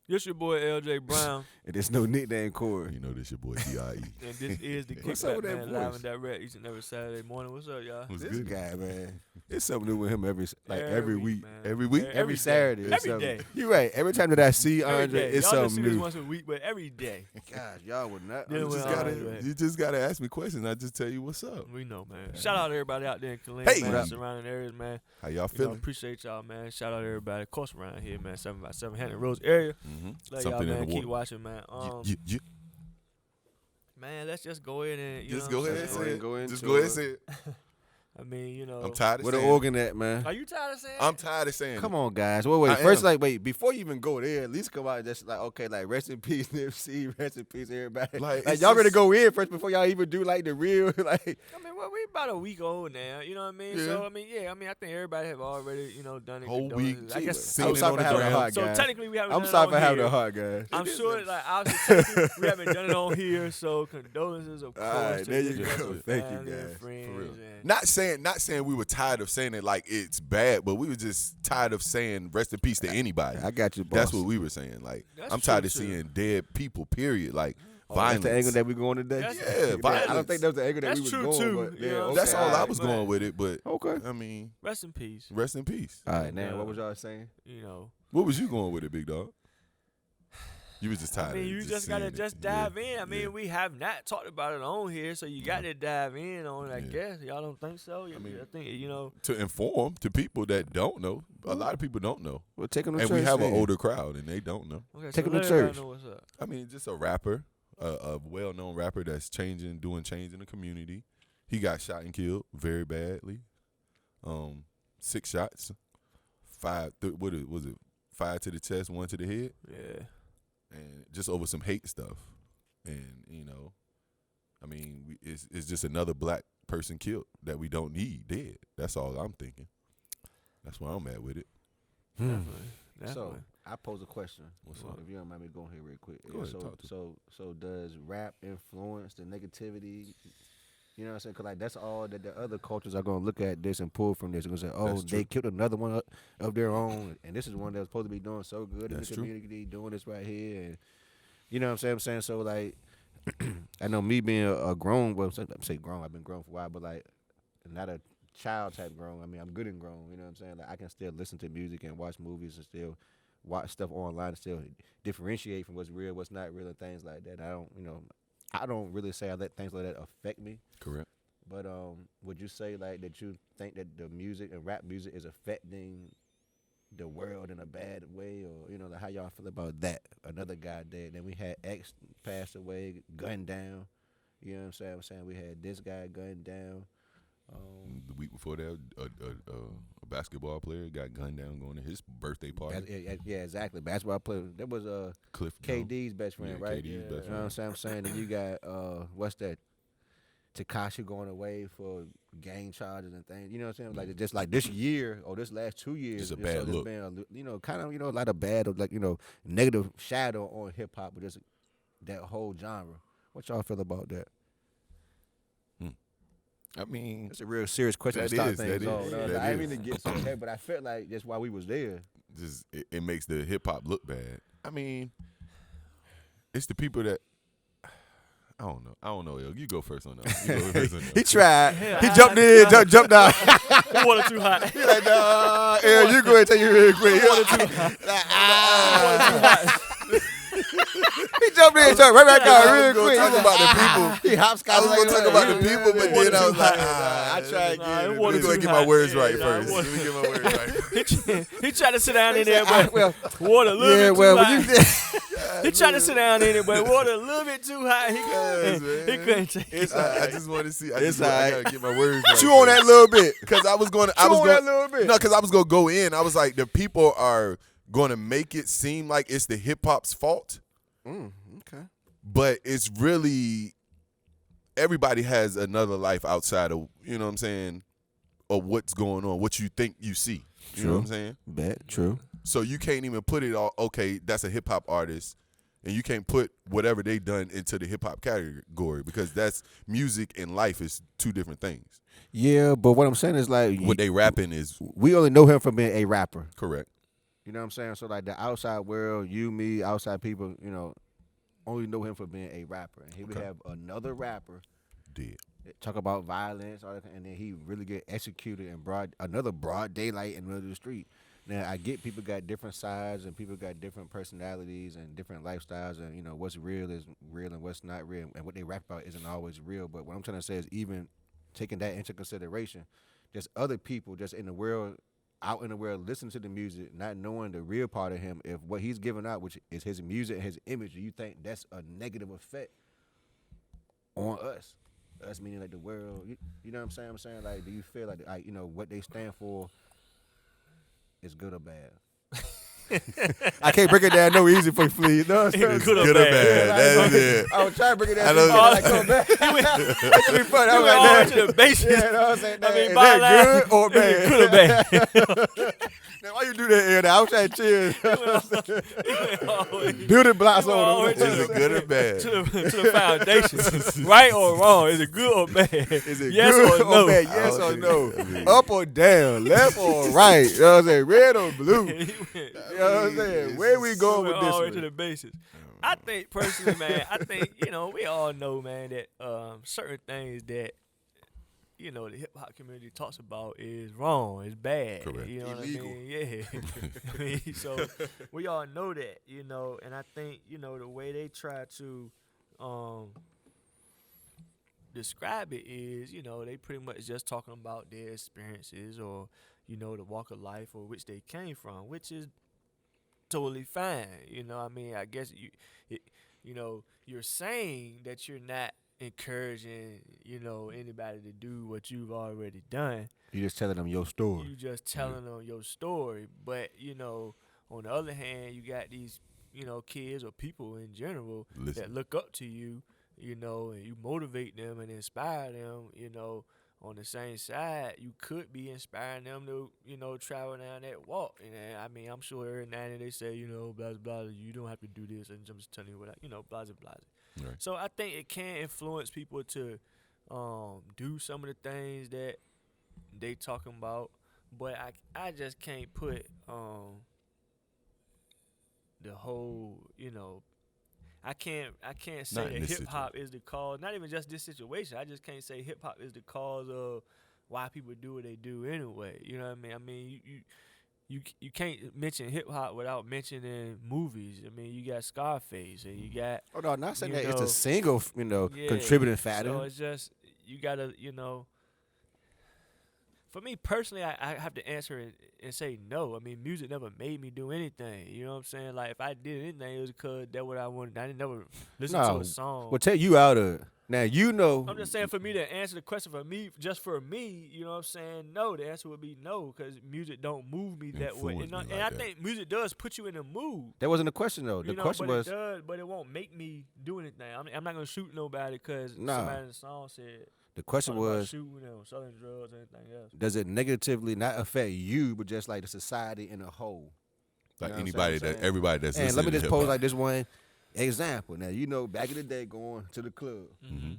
This your boy LJay Brown. And there's no nickname Corey. You know this your boy D.I.E. And this is the What's up Kickback, with that man, live voice? and direct each and every Saturday morning. What's up, y'all? What's This good? guy, man. It's something new with him every Every week. week, man. Every week? Every day. Saturday. it's Every something. day. You're right. Every time that I see Every Andre, day. it's Y'all something see this new. once a week, but every day. Gosh, y'all would not. Yeah, You well, just all gotta, right, man. you just gotta ask me questions. I just tell you what's up. We know, man. Shout out to everybody out there in Killeen, Hey. man, What up? surrounding areas, man. How y'all You know, feeling? appreciate y'all, man. Shout out to everybody, of course, around here, man. 7x7 Hampton Roads area. Love Something y'all, in man. the Keep water. watching, man. Man, let's just go ahead and Just know go what I'm ahead and saying? say it. Go Just into go ahead and it. say it. I mean, you know. I'm tired of Where the saying it. organ at, man? Are you tired of saying I'm it? tired of saying Come it. on, guys. Wait. I First, am. before you even go there, at least come out and just like, okay, like, rest in peace, Nipsey, rest in peace, everybody. Like, Like it's y'all gonna just- go in first before y'all even do like the real, like. I mean, well, we about a week old now. You know what I mean? Yeah. So, I mean, I think everybody have already, done it. Whole week. I guess. Seen I'm it sorry on for the having a ground. heart, So guys. technically, we haven't I'm done sorry it for on having here. a heart, guys. I'm It is sure, a- like, obviously, technically, we haven't done it on here. So condolences, of course. All right, to there the you rest go. of the Thank you, family and guys. friends For real. and- Not saying we were tired of saying it like it's bad, but we were just tired of saying rest in peace to anybody. I got you, boss. That's what we were saying. Like, That's I'm tired true, of too. seeing dead people, period. Like, Oh, that's violence. the angle that we going today. That's- Yeah, I don't violence. think that was the angle that That's we was true, going. too, But you yeah, know what I'm okay, That's all I alright, was but- going with it, but Okay. I mean, Rest in peace. rest in peace. All right, now Yeah. what was y'all saying? You know. What was you going with it, big dog? You was just tired. I mean, of you just saying gotta it. just Yeah, dive in. I mean, yeah. we have not talked about it on here, so you got to dive in on it, I Yeah. guess. Y'all don't think so? I mean, think, to inform to people that don't know. A lot of people don't know, Well, take them to and church. we have an then. older crowd, and they don't know. Okay, Take so 'em to let everybody church. know what's up. I mean, just a rapper, a well-known rapper that's doing change in the community. He got shot and killed very badly. 6 shots, 5. What was it? 5 to the chest, 1 to the head, Yeah. and just over some hate stuff. And I mean, it's just another black person killed that we don't need dead. That's all I'm thinking. That's where I'm at with it. Definitely. So Definitely. I pose a question. What's up? If you don't mind me going here real quick. Go ahead, so, talk to so does rap influence the negativity? You know what I'm saying? Because like that's all that the other cultures are gonna look at this and pull from this and gonna say, oh, That's they true. killed another one of their own, and this is one that was supposed to be doing so good That's in true. the community, doing this right here, and you know what I'm saying? So like, I know me being a grown, well, I'm say grown. I've been grown for a while, but like not a child type grown. I mean, I'm good and grown. You know what I'm saying? Like I can still listen to music and watch movies and still watch stuff online and still differentiate from what's real, what's not real, and things like that. I don't really say I let things like that affect me. Correct. But would you say like that you think that the music and rap music is affecting the world in a bad way, or like how y'all feel about that? Another guy dead. Then we had X passed away, gunned down. You know what I'm saying? We had this guy gunned down. The week before that, a basketball player got gunned down going to his birthday party. Yeah, exactly. Basketball player. That was Cliff Jones. KD's best friend, Yeah, right? KD's best You know what I'm saying? And you got what's that? Takashi going away for gang charges and things. You know what I'm saying? Like just like this year or this last 2 years, Just a so bad there's look. been a lot of bad, negative shadow on hip hop, but just that whole genre. What y'all feel about that? I mean, It's a real serious question That to start is, things that off. is, Dog. that I didn't is. mean to get so heavy, but I felt like that's why we was there. just it makes the hip hop look bad. I mean, it's the people that I don't know. Yo, you go first on that. You go first on that. He tried. Yeah, He I- jumped in, jumped out. Water too hot. He like, nah, yeah, you go ahead and take it real quick. He jumped in, jumped right back out I real was gonna quick. talk about the people. He hopscotch. I was gonna talk about the people, but then I was like, I tried Nah, again. it let wasn't me go and too get my hot. words Yeah, right nah, first. it Let me get my words right. He tried to sit down in there, but Well, water a little yeah, bit too well, hot. when you He tried to sit down in it, but water a little bit too hot. He couldn't take it. I just want to see. I It's gotta get my words right. chew on that little bit. because I was going. Chew on that little bit. No, because I was gonna go in. I was like, the people are going to make it seem like it's the hip hop's fault, Okay. but it's really everybody has another life outside of what I'm saying, of what's going on, what you think you see. You know what I'm saying? Bet. True. So you can't even put it all. Okay, that's a hip hop artist, and you can't put whatever they done into the hip hop category because that's music and life is two different things. Yeah, but what I'm saying is like What they rapping is we only know him from being a rapper. correct. You know what I'm saying? So like the outside world, you, me, outside people, you know, only know him for being a rapper. And he would have another rapper talk about violence, all that, and then he really get executed in another broad daylight in the middle of the street. Now I get people got different sides and people got different personalities and different lifestyles, and you know what's real is real and what's not real, and what they rap about isn't always real. But what I'm trying to say is even taking that into consideration, there's other people just in the world, out in the world, listening to the music, not knowing the real part of him. If what he's giving out, which is his music and his image, do you think that's a negative effect on us? Us meaning like the world. You know what I'm saying? Like, do you feel like you know what they stand for is good or bad? I can't break it down no easy for you, please. No, it's good or bad. That's it. I was trying to break it down. Like, come back. That could be funny. I was like, to the basics. Yeah, no, I'm saying, I mean, is that good or bad? Good or bad. Now, why you do that, Ed? I was trying to chill. Building blocks on them. Is it good or bad? To the foundation. Right or wrong? Is it good or bad? Is it yes good or no? bad? Yes or no? Up or down? Left or right? You know what I'm saying? Red or blue? You know what I'm saying? Where we going with this all the way one? to the basics. I think personally, man, we all know, man, that certain things that the hip hop community talks about is wrong, is bad. Correct. You know Illegal. what I mean? Yeah. I mean, so we all know that, and I think, the way they try to describe it is, they pretty much just talking about their experiences or, the walk of life or which they came from, which is totally fine. I mean, I guess you're saying that you're not encouraging, anybody to do what you've already done. You just telling them your story. You just telling them your story. But, on the other hand, you got these, kids or people in general that look up to you, and you motivate them and inspire them, on the same side, you could be inspiring them to, travel down that walk. And I mean, I'm sure every night they say, blah, blah, blah, you don't have to do this. And I'm just telling you what, blah, blah, blah. Right. So I think it can influence people to do some of the things that they talking about. But I just can't put the whole, I can't say that hip hop is the cause. Not even just this situation. I just can't say hip hop is the cause of why people do what they do anyway. You know what I mean? I mean, you can't mention hip hop without mentioning movies. I mean, you got Scarface and you got. Oh no, not saying that it's a single, contributing factor. So it's just you gotta, For me personally, I have to answer it and say no. I mean, music never made me do anything. You know what I'm saying? Like, if I did anything, it was because that's what I wanted. I didn't never listen to a song. Well, take you out of it. Now, I'm just saying, for me to answer the question for me, just for me, you know what I'm saying? No, the answer would be no, because music don't move me that way. And I think music does put you in a mood. That wasn't the question, though. The question was. It does, but it won't make me do anything. I'm not going to shoot nobody because somebody in the song said. The question was, shooting or selling drugs or anything else. Does it negatively not affect you, but just like the society in a whole? Like anybody everybody that's listening. And let me just to pose hip-hop. like this one example. Now, back in the day going to the club. Mm-hmm.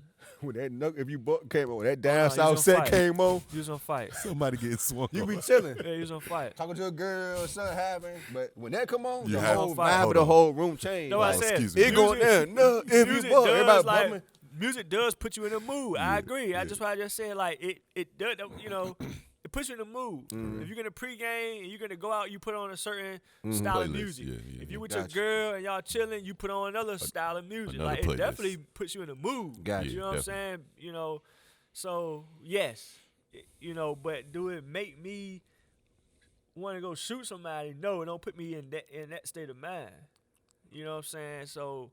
When that if you came on, that down south set came on. You was on fight. Somebody getting swung. You be chilling. Yeah, you was on fight. Talking to a girl, something happening. But when that come on, You the have whole to vibe of the whole room changed. No, I said, excuse me. It going down. No, if you bought, everybody bumping. Music does put you in a mood. I agree. That's why I just said, like, it does, it puts you in a mood. If you're going to pregame and you're going to go out, you put on a certain style of Playlist. music. Yeah, if you with your girl and y'all chilling, you put on another style of music. another Like, playlist. it definitely puts you in a mood. Gotcha. You know what I'm saying? So, yes. But do it make me want to go shoot somebody? No, it don't put me in that state of mind. You know what I'm saying? So...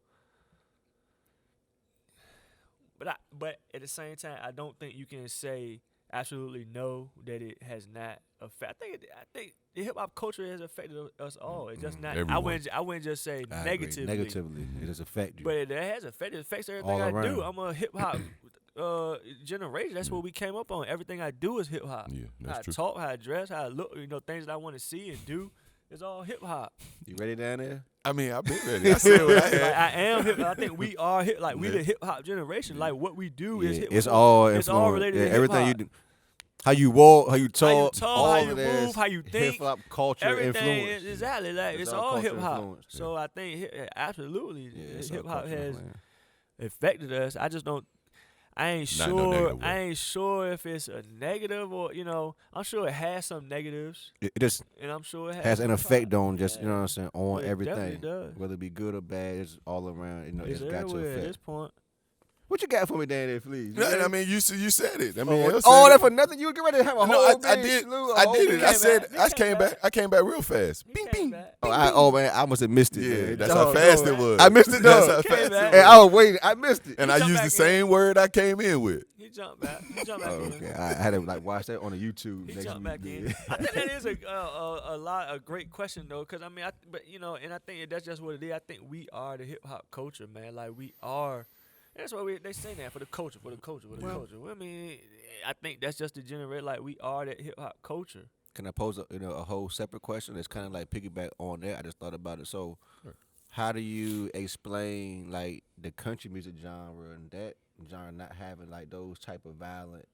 But at the same time, I don't think you can say absolutely no that it has not affected. I think the hip hop culture has affected us all. It's just not. Everyone. I wouldn't just say I negatively. agree. Negatively, it does affect you. But it has affected. It affects everything All I around. do. I'm a hip hop generation. That's what we came up on. Everything I do is hip hop. Yeah, How that's I true. talk, how I dress, how I look. Things that I want to see and do. It's all hip hop. You ready down there? I mean, I've been ready. I said what I Like, had. I am hip. I think we are we Yeah. the hip hop generation. Like what we do is hip. It's all It's all related to everything you hip-hop. do. How you walk, how you how you talk, talk, all how you of that move, how you think. hip hop culture Everything influence. exactly like it's all culture hip hop. influence. So I think absolutely It's all hip hop culture has influence. affected us. I just don't. I ain't Not in no sure. negative way. I ain't sure if it's a negative or I'm sure it has some negatives, It just and I'm sure it has an some effect positives. on just you know what I'm saying on It everything, definitely does. whether it be good or bad. It's all around. It's It's got to everywhere at affect. this point. What you got for me, Danny? Please. No, I mean, you said it. I mean, Oh, El all said that it. for nothing. You get ready to have a No, whole I big did. slew, a I whole did big- it. I said He I came came back. back. I came back real fast. He Bing, came bing. back. Oh man, I must have missed it. Yeah, man. that's Dog, how fast dog. it was. I missed it, That's dog. how Came fast back. it Hey, was. I was waiting. I missed it. And He I jumped used the back same word I came in with. He jumped back. He jumped back Oh, in. okay, I had to watch that on the YouTube He next jumped week. back in. Yeah. I think that is a great question though, because I mean, and I think that's just what it is. I think we are the hip hop culture, man. Like we are. That's why they say that for the culture. Culture. I mean, I think that's just the generate. Like we are that hip hop culture. Can I pose a whole separate question that's kind of like piggyback on that? I just thought about it. So, how do you explain like the country music genre and that genre not having like those type of violent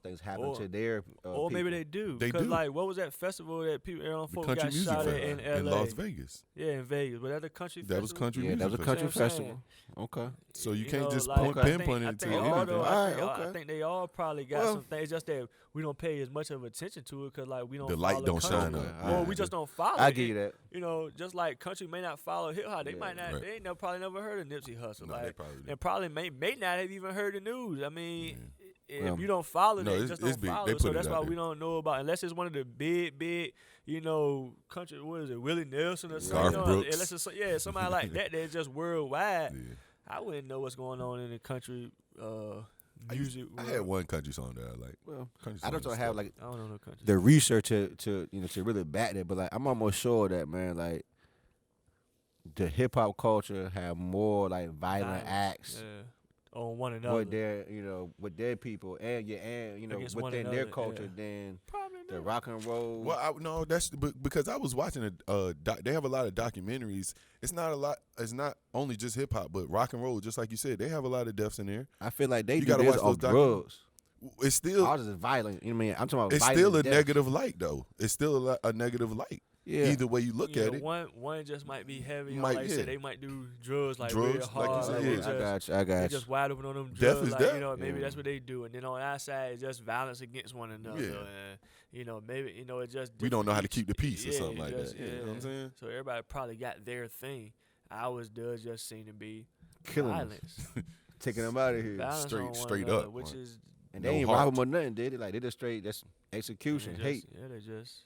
things happen to their or maybe they do. They 'Cause, do. like, what was that festival that people, The folks country got music shot at festival in L.A. Las Vegas. Yeah, in Vegas. Was that a country That was festival? country Yeah, music. that was a festival. country That's what I'm saying. festival. Okay. So you You can't know, just like, pinpoint I it to think anything. all those- Alright, I okay. think they all probably got Well- some things. It's just that we don't pay as much of attention to it because like we don't. The light follow don't country. shine Okay, up. Or alright. we just don't follow. I it. give you that. You know, just like country may not follow hip hop, they Yeah, might not. right. They ain't probably never heard of Nipsey Hussle. No, like, they probably didn't. and probably may not have even heard the news. I mean, if Well, you don't follow no, it, it's- just it's don't big. follow They it. So put it that's out why there. we don't know about unless it's one of the big, country. What is it, Willie Nelson or something? Garth Brooks. Unless it's somebody like that that's just worldwide. Yeah. I wouldn't know what's going on in the country music. I had one country song that I like. Well, Country I song don't is have stuff. like I don't know no country. the research to really back that, but like I'm almost sure that man like the hip hop culture have more like violent acts on one another. with their with their people and Against one within their another, culture yeah. than Probably the not. rock and roll. Well, no, that's because I was watching they have a lot of documentaries. It's not a lot. It's not only just hip hop, but rock and roll. Just like you said, they have a lot of deaths in there. I feel like they You do gotta this watch off those drugs. It's still Ours is violent. You know what I mean? I'm talking about it's violent still a death. negative light though. It's still a negative light. Yeah. Either way you look You at know, it. one just might be heavy. Might, like you yeah. said, they might do drugs like Drugs, real like hard. you said, like yeah. they just, I they got you. just wide open on them Death drugs. is like, death. You know, maybe Yeah. that's what they do. And then on our side, it's just violence against one another. Yeah. And, maybe it just We don't know how to each- keep the peace or yeah, something like just- that. You know what I'm saying? So everybody probably got their thing. Ours does just seem to be Killing us. violence. Taking them out of here. Violence on one Straight another, up, which right. is And they No ain't heart. rob them or nothing, did it? Like they just straight that's execution, they hate. just, yeah, they just.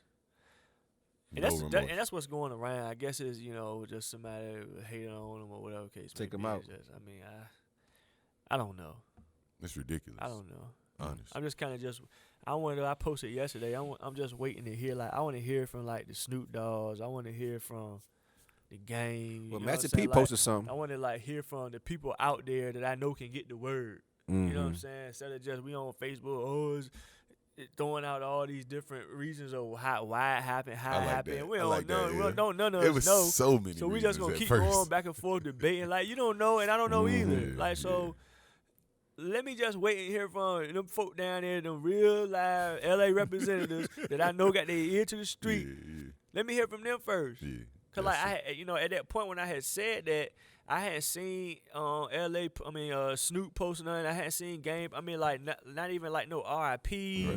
And No that's remorse. and that's what's going around. I guess is just somebody hating on them or whatever case. Take may them be. out. It's just, I mean, I don't know. It's ridiculous. I don't know. Honest. I'm just kind of I posted yesterday. I'm just waiting to hear I want to hear from like the Snoop Dogs. I want to hear from the gang. Well, you know Master what I'm P saying? posted something. I want to hear from the people out there that I know can get the word. You know what I'm saying? Instead of just we on Facebook, it's throwing out all these different reasons of why it happened, how I it like happened. that. We I don't like know. that, We yeah. don't none of It us was know. so many. So we just gonna reasons keep at first. going back and forth debating. Like you don't know, and I don't know either. Yeah, Like so. Let me just wait and hear from them folk down there, them real live LA representatives that I know got their ear to the street. Yeah, Let me hear from them first. yeah. Cause like at that point when I had said that, I hadn't seen Snoop post nothing. I hadn't seen Game. I mean like not even like no RIP,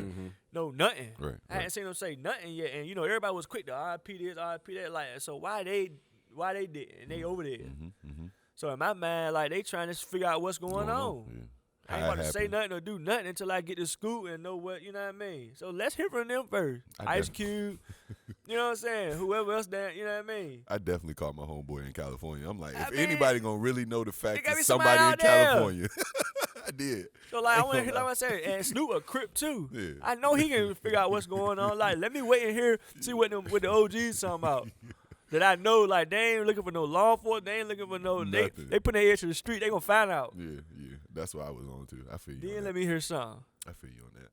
no nothing. Right. I hadn't seen them say nothing yet, and everybody was quick to RIP this, RIP that. Like so why they did and they over there. So in my mind like they trying to figure out what's going on. Yeah. I ain't about to say nothing or do nothing until I get to school and know what, you know what I mean? So let's hear from them first. Ice Cube, you know what I'm saying? Whoever else down, you know what I mean? I definitely called my homeboy in California. I'm like, I if mean, anybody gonna really know the fact gotta that be somebody somebody in out there. California, I did. So like I want to hear, like I said, and Snoop a Crip too. Yeah. I know he can figure out what's going on. Like let me wait and hear, see what the OGs talking about. That I know, like they ain't looking for no law enforcement. They ain't looking for no. They Nothing. put their ear to the street. They gonna find out. Yeah, yeah. That's what I was on too. I feel you. Then on let that. me hear something. I feel you on that.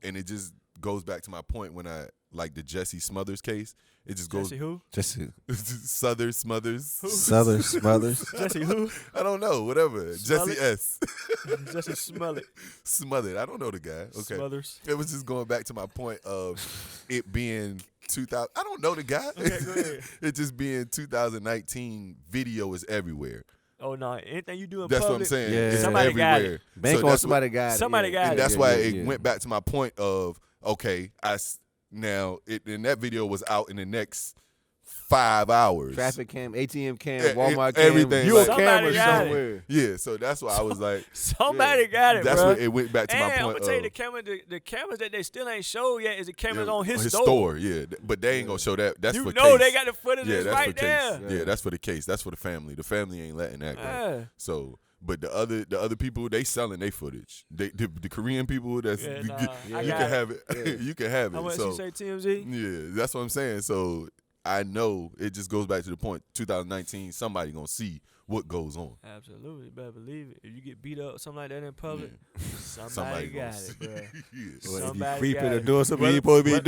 And it just goes back to my point when like the Jesse Smothers case. It just goes Jesse who? Jesse Smothers. Smothers. Jesse who? I don't know. Whatever. Smell Jesse it? S. Jesse smell it. Smothered. I don't know the guy. Okay. Smothers. It was just going back to my point of it being 2000. I don't know the guy. Okay, go ahead. It just being 2019. Video is everywhere. Oh no! Anything you do in That's public, what I'm saying. Yeah. It's Somebody got everywhere. Bank So on that's somebody got it. somebody yeah. got and it. that's Yeah, why yeah, it yeah. went back to my point of okay. Now and that video was out in the next 5 hours. Traffic cam, ATM cam, Yeah, Walmart cam. everything. You a Like- camera Somebody got it. somewhere. Yeah, so that's why I was like, Somebody got it, that's bro. what it went back to and my I'm point gonna tell you of. the cameras that they still ain't showed yet is the cameras Yeah, on his store. Yeah, but they ain't gonna show that. That's You for know case. they got the footage Yeah, that's right for there. case. Yeah, that's for the case. That's for the family. The family ain't letting that go. Yeah. So, but the other people, they selling their footage. The Korean people, that's Yeah, you, nah, you I can got have it. Yeah. You can have How it. much So you say, TMZ? yeah, that's what I'm saying. So I know it just goes back to the point. 2019, somebody gonna see what goes on. Absolutely, better believe it. If you get beat up or something like that in public, somebody Somebody got gonna it, bro. yeah. Well, if Somebody you creeping got or it. doing something you Whether- ain't supposed to be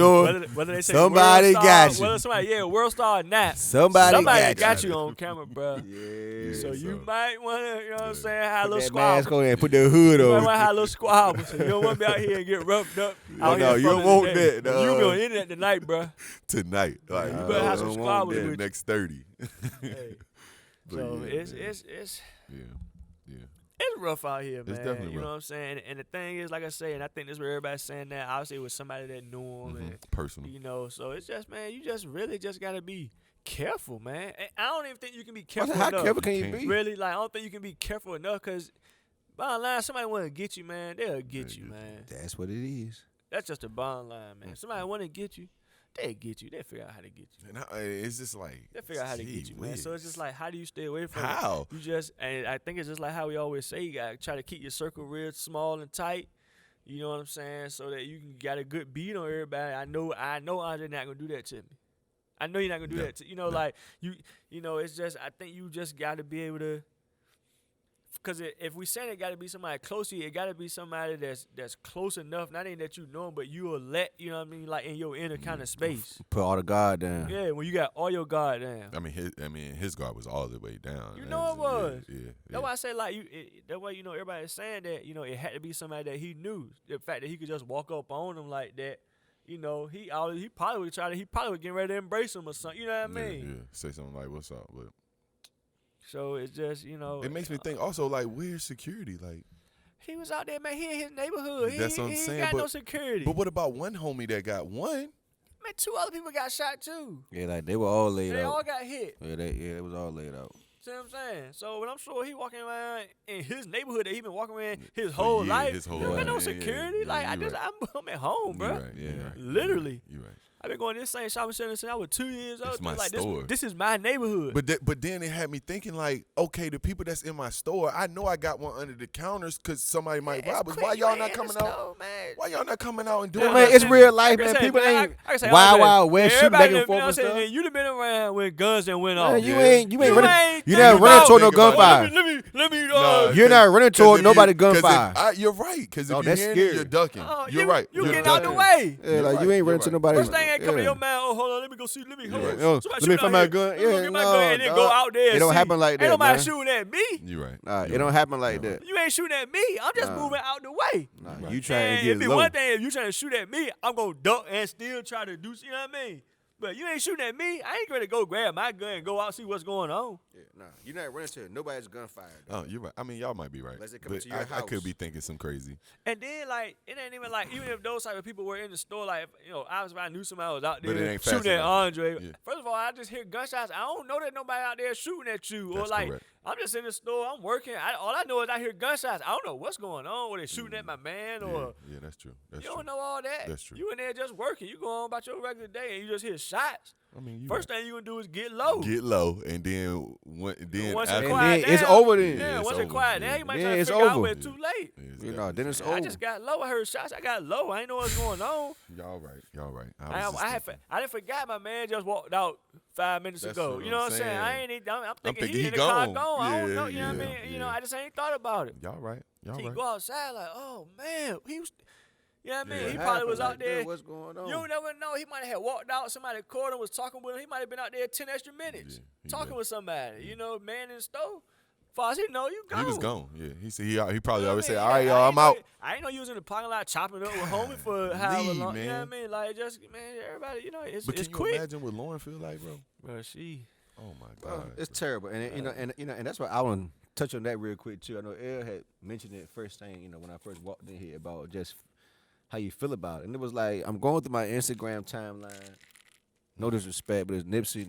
doing, Whether they say somebody world got star, you. Whether somebody, world star or not, somebody got you. you on camera, bro. Yeah. So you so- might want to, you know what I'm saying, have a Put little that squabble. mask on there and put that hood You might on. want to have a little squabble. So you don't want to be out here and get roughed up. Oh, out no, here in you front don't of the want day. that, You be dog. on the internet tonight, bro. Tonight, like You better have some I don't want squabbles that. the with next 30. Hey. But So yeah, it's man. it's yeah. it's rough out here, man. definitely You know rough. what I'm saying? And the thing is, like I say, and I think this is where everybody's saying that. Obviously, it was somebody that knew him, and Personal. you know, so it's just, man, you just really just gotta be careful, man. And I don't even think you can be How careful enough. careful can you Can't be? Really, like I don't think you can be careful enough because bottom line, somebody want to get you, man. They'll get you, man. That's what it is. That's just the bottom line, man. Somebody want to get you, they get you. They figure out how to get you. And it's just like They figure out how to get you, man. So it's just like, how do you stay away from it? how? You just, and I think it's just like how we always say, you gotta try to keep your circle real small and tight. You know what I'm saying? So that you can get a good beat on everybody. I know Andre not gonna do that to me. I know you're not gonna do No, that. You know, no. like you know, it's just I think you just got to be able to. Because if we saying it got to be somebody close to you, it got to be somebody that's close enough. Not even that you know him, but you will let, you know what I mean, like in your inner kind of space. Put all the guard down. Yeah, when you got all your guard down. I mean, his guard was all the way down. You know it was. Yeah. That's why I say like that way, you know, everybody's saying that, you know, it had to be somebody that he knew. The fact that he could just walk up on him like that, you know, he probably would getting ready to embrace him or something. You know what I mean? Yeah. Say something like, "What's up?" But So it's just, you know, it makes me think also like, where's security? Like, he was out there, man. He in his neighborhood. That's he, what I'm he saying, ain't got no but- security. but what about one homie that got one? Man, 2 other people got shot too. Yeah, like they were all laid They out. all got hit. Yeah, they was all laid out. See what I'm saying? So when I'm sure he walking around in his neighborhood that he been walking around his For whole years, life, his whole there life. been no Yeah, yeah, security. yeah, like you right. I'm at home, bro. You right. You right. Literally. You right. I've been going to this same shopping center since I was 2 years old. It's my like store. This is my neighborhood. But then it had me thinking like, okay, the people that's in my store, I know I got one under the counters because somebody might rob us. Why y'all not coming out? Why y'all not coming out and doing Man, that? it's real life, Like I man. said, People man, ain't I can say all wild, that. wild west shooting back Everybody and forth and done- stuff. and you've been around when guns done went Man, off. you Yeah. ain't running. ain't You think not running about- toward no Think about gunfire. Let me Nah, You're not running 'cause toward if nobody you- 'cause if gunfire. You're right, because if Oh, you're that's hearing it, scary. you're ducking. Oh, You're right. You You're getting out the ducking. way. Yeah, You're like right, you ain't you're running to right. nobody. First thing ain't coming to Yeah. your mind. Oh, hold on, let me go see. Let me You're hold right. on. Yo, Somebody let me shooting find out my here. gun. Let me go Yeah, get my no, gun and then dog. go out there. It and don't see. happen like that, Ain't nobody man. shooting at me. You're right. Nah, You're it don't right. happen like that. You ain't shooting at me. I'm just Nah. moving out the way. Nah, Right. you trying And to it'd get be low. one thing if you trying to shoot at me, I'm gonna duck and still try to do. You know what I mean? But you ain't shooting at me. I ain't gonna go grab my gun and go out and see what's going on. Yeah, nah, you're not running to nobody's gunfire. Oh, you're right. I mean, y'all might be right. Unless it come But to your I house. could be thinking some crazy. And then like it ain't even like even if those type of people were in the store, like you know, obviously if I knew somebody was out But it there ain't fast shooting at enough. Andre. Yeah. First of all, I just hear gunshots. I don't know that nobody out there shooting at you, or That's like correct. I'm just in the store, I'm working. All I know is I hear gunshots. I don't know what's going on. Or they shooting at my man, or Yeah, that's true. That's you true. don't know all that. That's true. You in there just working. You go on about your regular day, and you just hear shots. I mean, you First thing you gonna do is get low. get low, and then once Once after it And quiet then it's down- over then. Yeah, Yeah, it's once it over. quiet Yeah. down, you might Yeah, try to it's figure out over. when it's too late. You know, then it's I over. just got low. I heard shots. I got low. I ain't know what's going on. Y'all right. Y'all right. I didn't forget my man just walked out 5 minutes That's ago. what You know I'm what I'm saying? I saying. ain't. I'm thinking thinking he he in the car gone. gone. I don't Yeah, know. You know what I yeah, mean? You know, yeah. I just ain't thought about it. Y'all right. Y'all Till you right. go outside like, oh man, he was. You know what I mean? What He probably was happened? out there. Dude, what's going on? You never know. He might have walked out. Somebody called him, was talking with him. He might have been out there 10 extra minutes talking with somebody. You know, man in the store. Far as he know, you gone. He was gone. Yeah, he said he probably already said, I "All right, mean, y'all, I'm out." I ain't no using the parking lot chopping up with homie for however Leave, long. man. You know what I mean? Like just everybody. You know, it's But can you quick. imagine what Lauren feel like, bro? Bro, she. Oh my God, It's terrible, and and that's why I want to touch on that real quick too. I know El had mentioned it first thing, when I first walked in here about just how you feel about it, and it was like I'm going through my Instagram timeline. No disrespect, but it's Nipsey.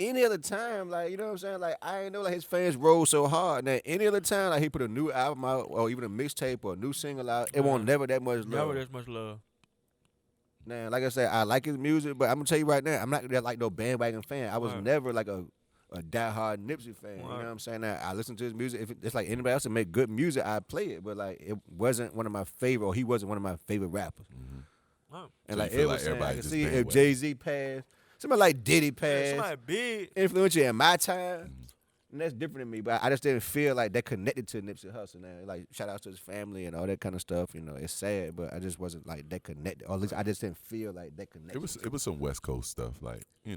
Any other time, like, you know what I'm saying? Like, I ain't know like his fans roll so hard. Now, any other time, like he put a new album out or even a mixtape or a new single out, it won't never that much love. Never that much love. Now, like I said, I like his music, but I'm gonna tell you right now, I'm not like no bandwagon fan. I was never like a diehard Nipsey fan. You know what I'm saying? Now, I listen to his music. If it's like anybody else that make good music, I play it. But like, it wasn't one of my favorite, or he wasn't one of my favorite rappers. Wow. And So like, you feel it was like saying, I everybody can just see if bandwagon. Jay-Z passed, somebody like Diddy passed, Somebody big. influential in my time. And that's different than me, but I just didn't feel like that connected to Nipsey Hussle. Now, like, shout out to his family and all that kind of stuff. You know, it's sad, but I just wasn't like that connected. Or at least I just didn't feel like that connected. it was some West Coast stuff, like he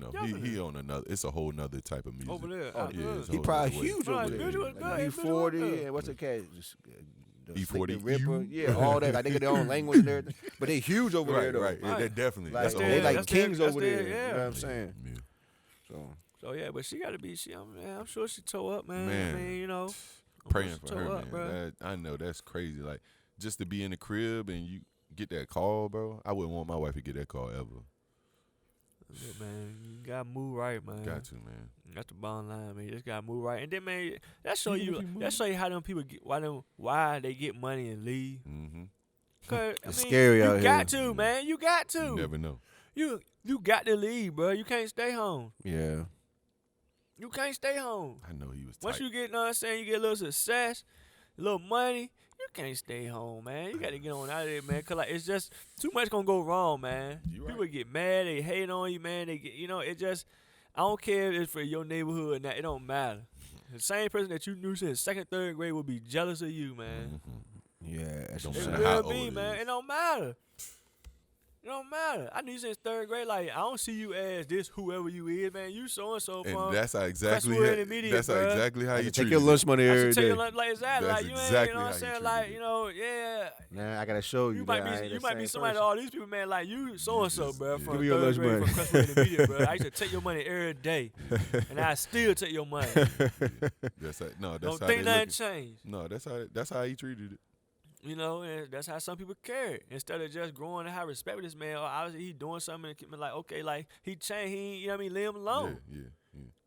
on another. It's a whole nother type of music. Over there. Oh, yeah, it's a he whole probably nother way. huge Right, over there. visual Like, good, E40 visual good. and what's the cat? The E40 Slick the Ripper, you? yeah, all that. Like they got their own language and everything, but they huge over there Right, though. right. Yeah, that definitely. Like, That's a they whole like that's kings their- over that's there. their- You know yeah. what I'm saying? Yeah. So Yeah, but she got to be. I'm sure she toe up, man. Man. I mean, you know, Praying she for toe her, up, man. bro. I know that's crazy. Like just to be in the crib and you get that call, bro. I wouldn't want my wife to get that call ever. Yeah, man, you gotta move right, man. Got to, man. That's the bottom line, man. You just gotta move right, and then, man, that show you how them people get why they get money and leave. Mm-hmm. Cause It's I mean, scary out you here. got to, man. You got to. You never know. You got to leave, bro. You can't stay home. yeah, You can't stay home. I know he was. Once tight. you get, know what I'm saying, you get a little success, a little money, you can't stay home, man. You got to get on out of there, man. Cause like it's just too much gonna go wrong, man. You People right. get mad, they hate on you, man. They get, it just, I don't care if it's for your neighborhood or not. It don't matter. The same person that you knew since second, third grade will be jealous of you, man. yeah. That's Don't what It I'm matter saying. how will be, old it man. is. It don't matter. It don't matter. I knew you since third grade. Like, I don't see you as this whoever you is, man. You so and so from. And that's how exactly. Crestwood Intermediate, That's how bruh. exactly how you Take treat your lunch money I every should take day. your lunch like exactly. That's Like you ain't, exactly you know what how I'm you saying? treat Like, it. yeah. Nah, I gotta show you. You that might I ain't be the same somebody to person. all these people, man. Like you so and so, bro. From Give me your third lunch grade money. from Crestwood Intermediate, bro. I used to take your money every day, and I still take your money. That's how, no. That's Don't how think they nothing look. changed. No, that's how he treated it. And that's how some people carry it. Instead of just growing and have respect for this man, or obviously he doing something and keep me like, okay, like he changed, he ain't, you know what I mean, leave him alone. Yeah.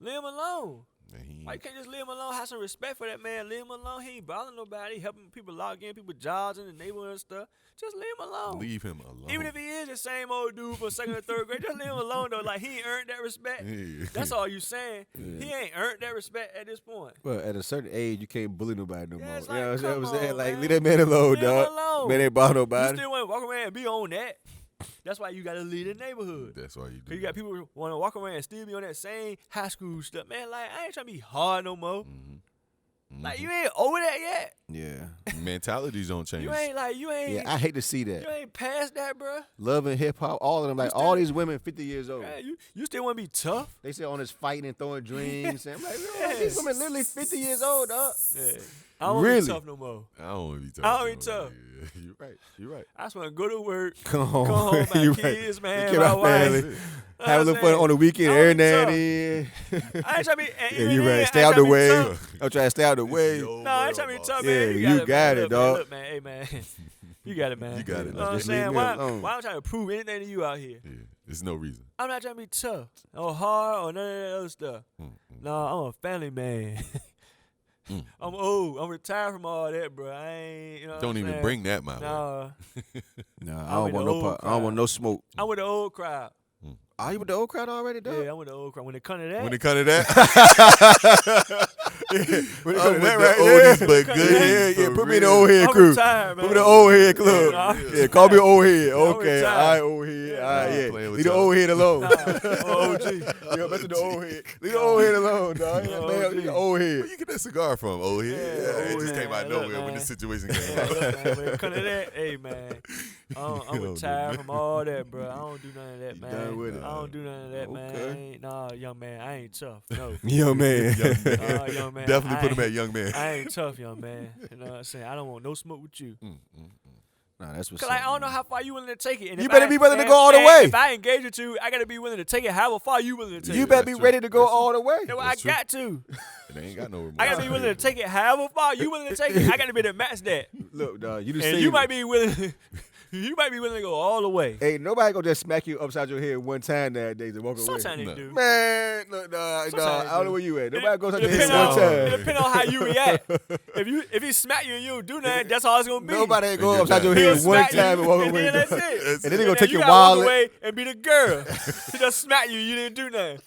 Leave him alone. And he Why you can't just leave him alone? Have some respect for that man. Leave him alone. He ain't bothering nobody. He helping people log in, people jobs in the neighborhood and stuff. Just leave him alone. leave him alone. Even if he is the same old dude from second or third grade, just leave him alone though. Like he ain't earned that respect. Yeah. That's all you saying. He ain't earned that respect at this point. Well, at a certain age, you can't bully nobody no Yeah, more. it's You know like, what I'm come saying? on, Like, man. leave that man alone, Leave him dog. alone. Man ain't bother You nobody. still want to walk around and be on that. That's why you got to leave the neighborhood. That's why you do. Cause you got people who want to walk around and still be on that same high school stuff. Man, like, I ain't trying to be hard no more. Like, you ain't over that yet. Yeah. Mentalities don't change. You ain't, Yeah, I hate to see that. you ain't past that, bruh. Love and hip hop, all of them. Like, still- all these women 50 years old. Man, you still want to be tough? They say on this fighting and throwing dreams. And I'm like, Yeah. these women literally 50 years old, dog. Yeah. I don't want to Really? be tough no more. I don't want to be tough. I don't be no tough. more. Yeah, you're right. You're right. I just want to go to work, Come home. come home, my You kids, man, Take care my of our wife. family. Have a little fun on the weekend, I every don't be now and tough. then. I ain't trying to be. Yeah, you right. Stay out the way. I'm trying to stay out the way. Yo, No, I ain't trying to be tough, Yeah, man. you got man. it, dog. Look, man. Hey, man. You got it, man. You got it, You know man. what I'm Just leave saying? me Why alone. I'm trying to prove anything to you out here? Yeah, there's no reason. I'm not trying to be tough or hard or none of that other stuff. No, I'm a family man. I'm old. I'm retired from all that, bro. I ain't, you know what Don't I'm even saying? bring that my way. No, No, I I'm don't with want the no old part. I don't want no smoke. I'm with the old crowd. Are you with the old crowd already, dog? Yeah, I'm with the old crowd. When it come to that, When it comes to that, When I'm it with that the right oldies, there. but good. Yeah. For Put me in the real. old head I'm crew. retired, man. Put me in the old head club. Nah, Yeah, call me an old head. I'm Okay, retired. all right, old head. Yeah, All right, nah, yeah. playing with Leave the y'all. old head alone. OG. Yeah, mess with the old head. Leave the old head alone, dog. Man, leave the old head. Where you get that cigar from, old head? Yeah, it old just head. came out of Look, nowhere when man. the situation came Yeah, out. look, man, when it come to that, hey man, I'm Yo, retired man. from all that, bro. I don't do none of that, You man. done with it. I don't do none of that, man. I Okay. ain't, nah, young man, I ain't tough. No. Young man. Young man. Young man. Definitely I put him ain't- at young man. I ain't tough, young man. You know what I'm saying? I don't want no smoke with you. Nah, that's what's Cause like, I don't know how far you willing to take it. And You if better I- be willing to and- go all the and way. If I engage with you, I gotta be willing to take it. However far you willing to take You it. better be That's ready true. to go That's all the way. That's what I That's true. got to. They ain't got no remorse. I gotta be willing to take it. However far you willing to take it, I gotta be able to match that. Look, dog, you just And say you might be willing. You might be willing to go all the way. Hey, nobody gonna just smack you upside your head one time nowadays and walk away. Sometimes they No. do. Man, look, dog, Sometimes I don't they know where you at. It- Nobody goes it on your head depend one on- time. It depends on how you react. If he smack you and you don't do nothing, that's all it's gonna be. Nobody ain't going You're upside your done. He'll head one smack you, time and walk and away. then that's dog. it. And then they And gonna take you your gotta walk wallet. away and be the girl. He just smack you. You didn't do nothing.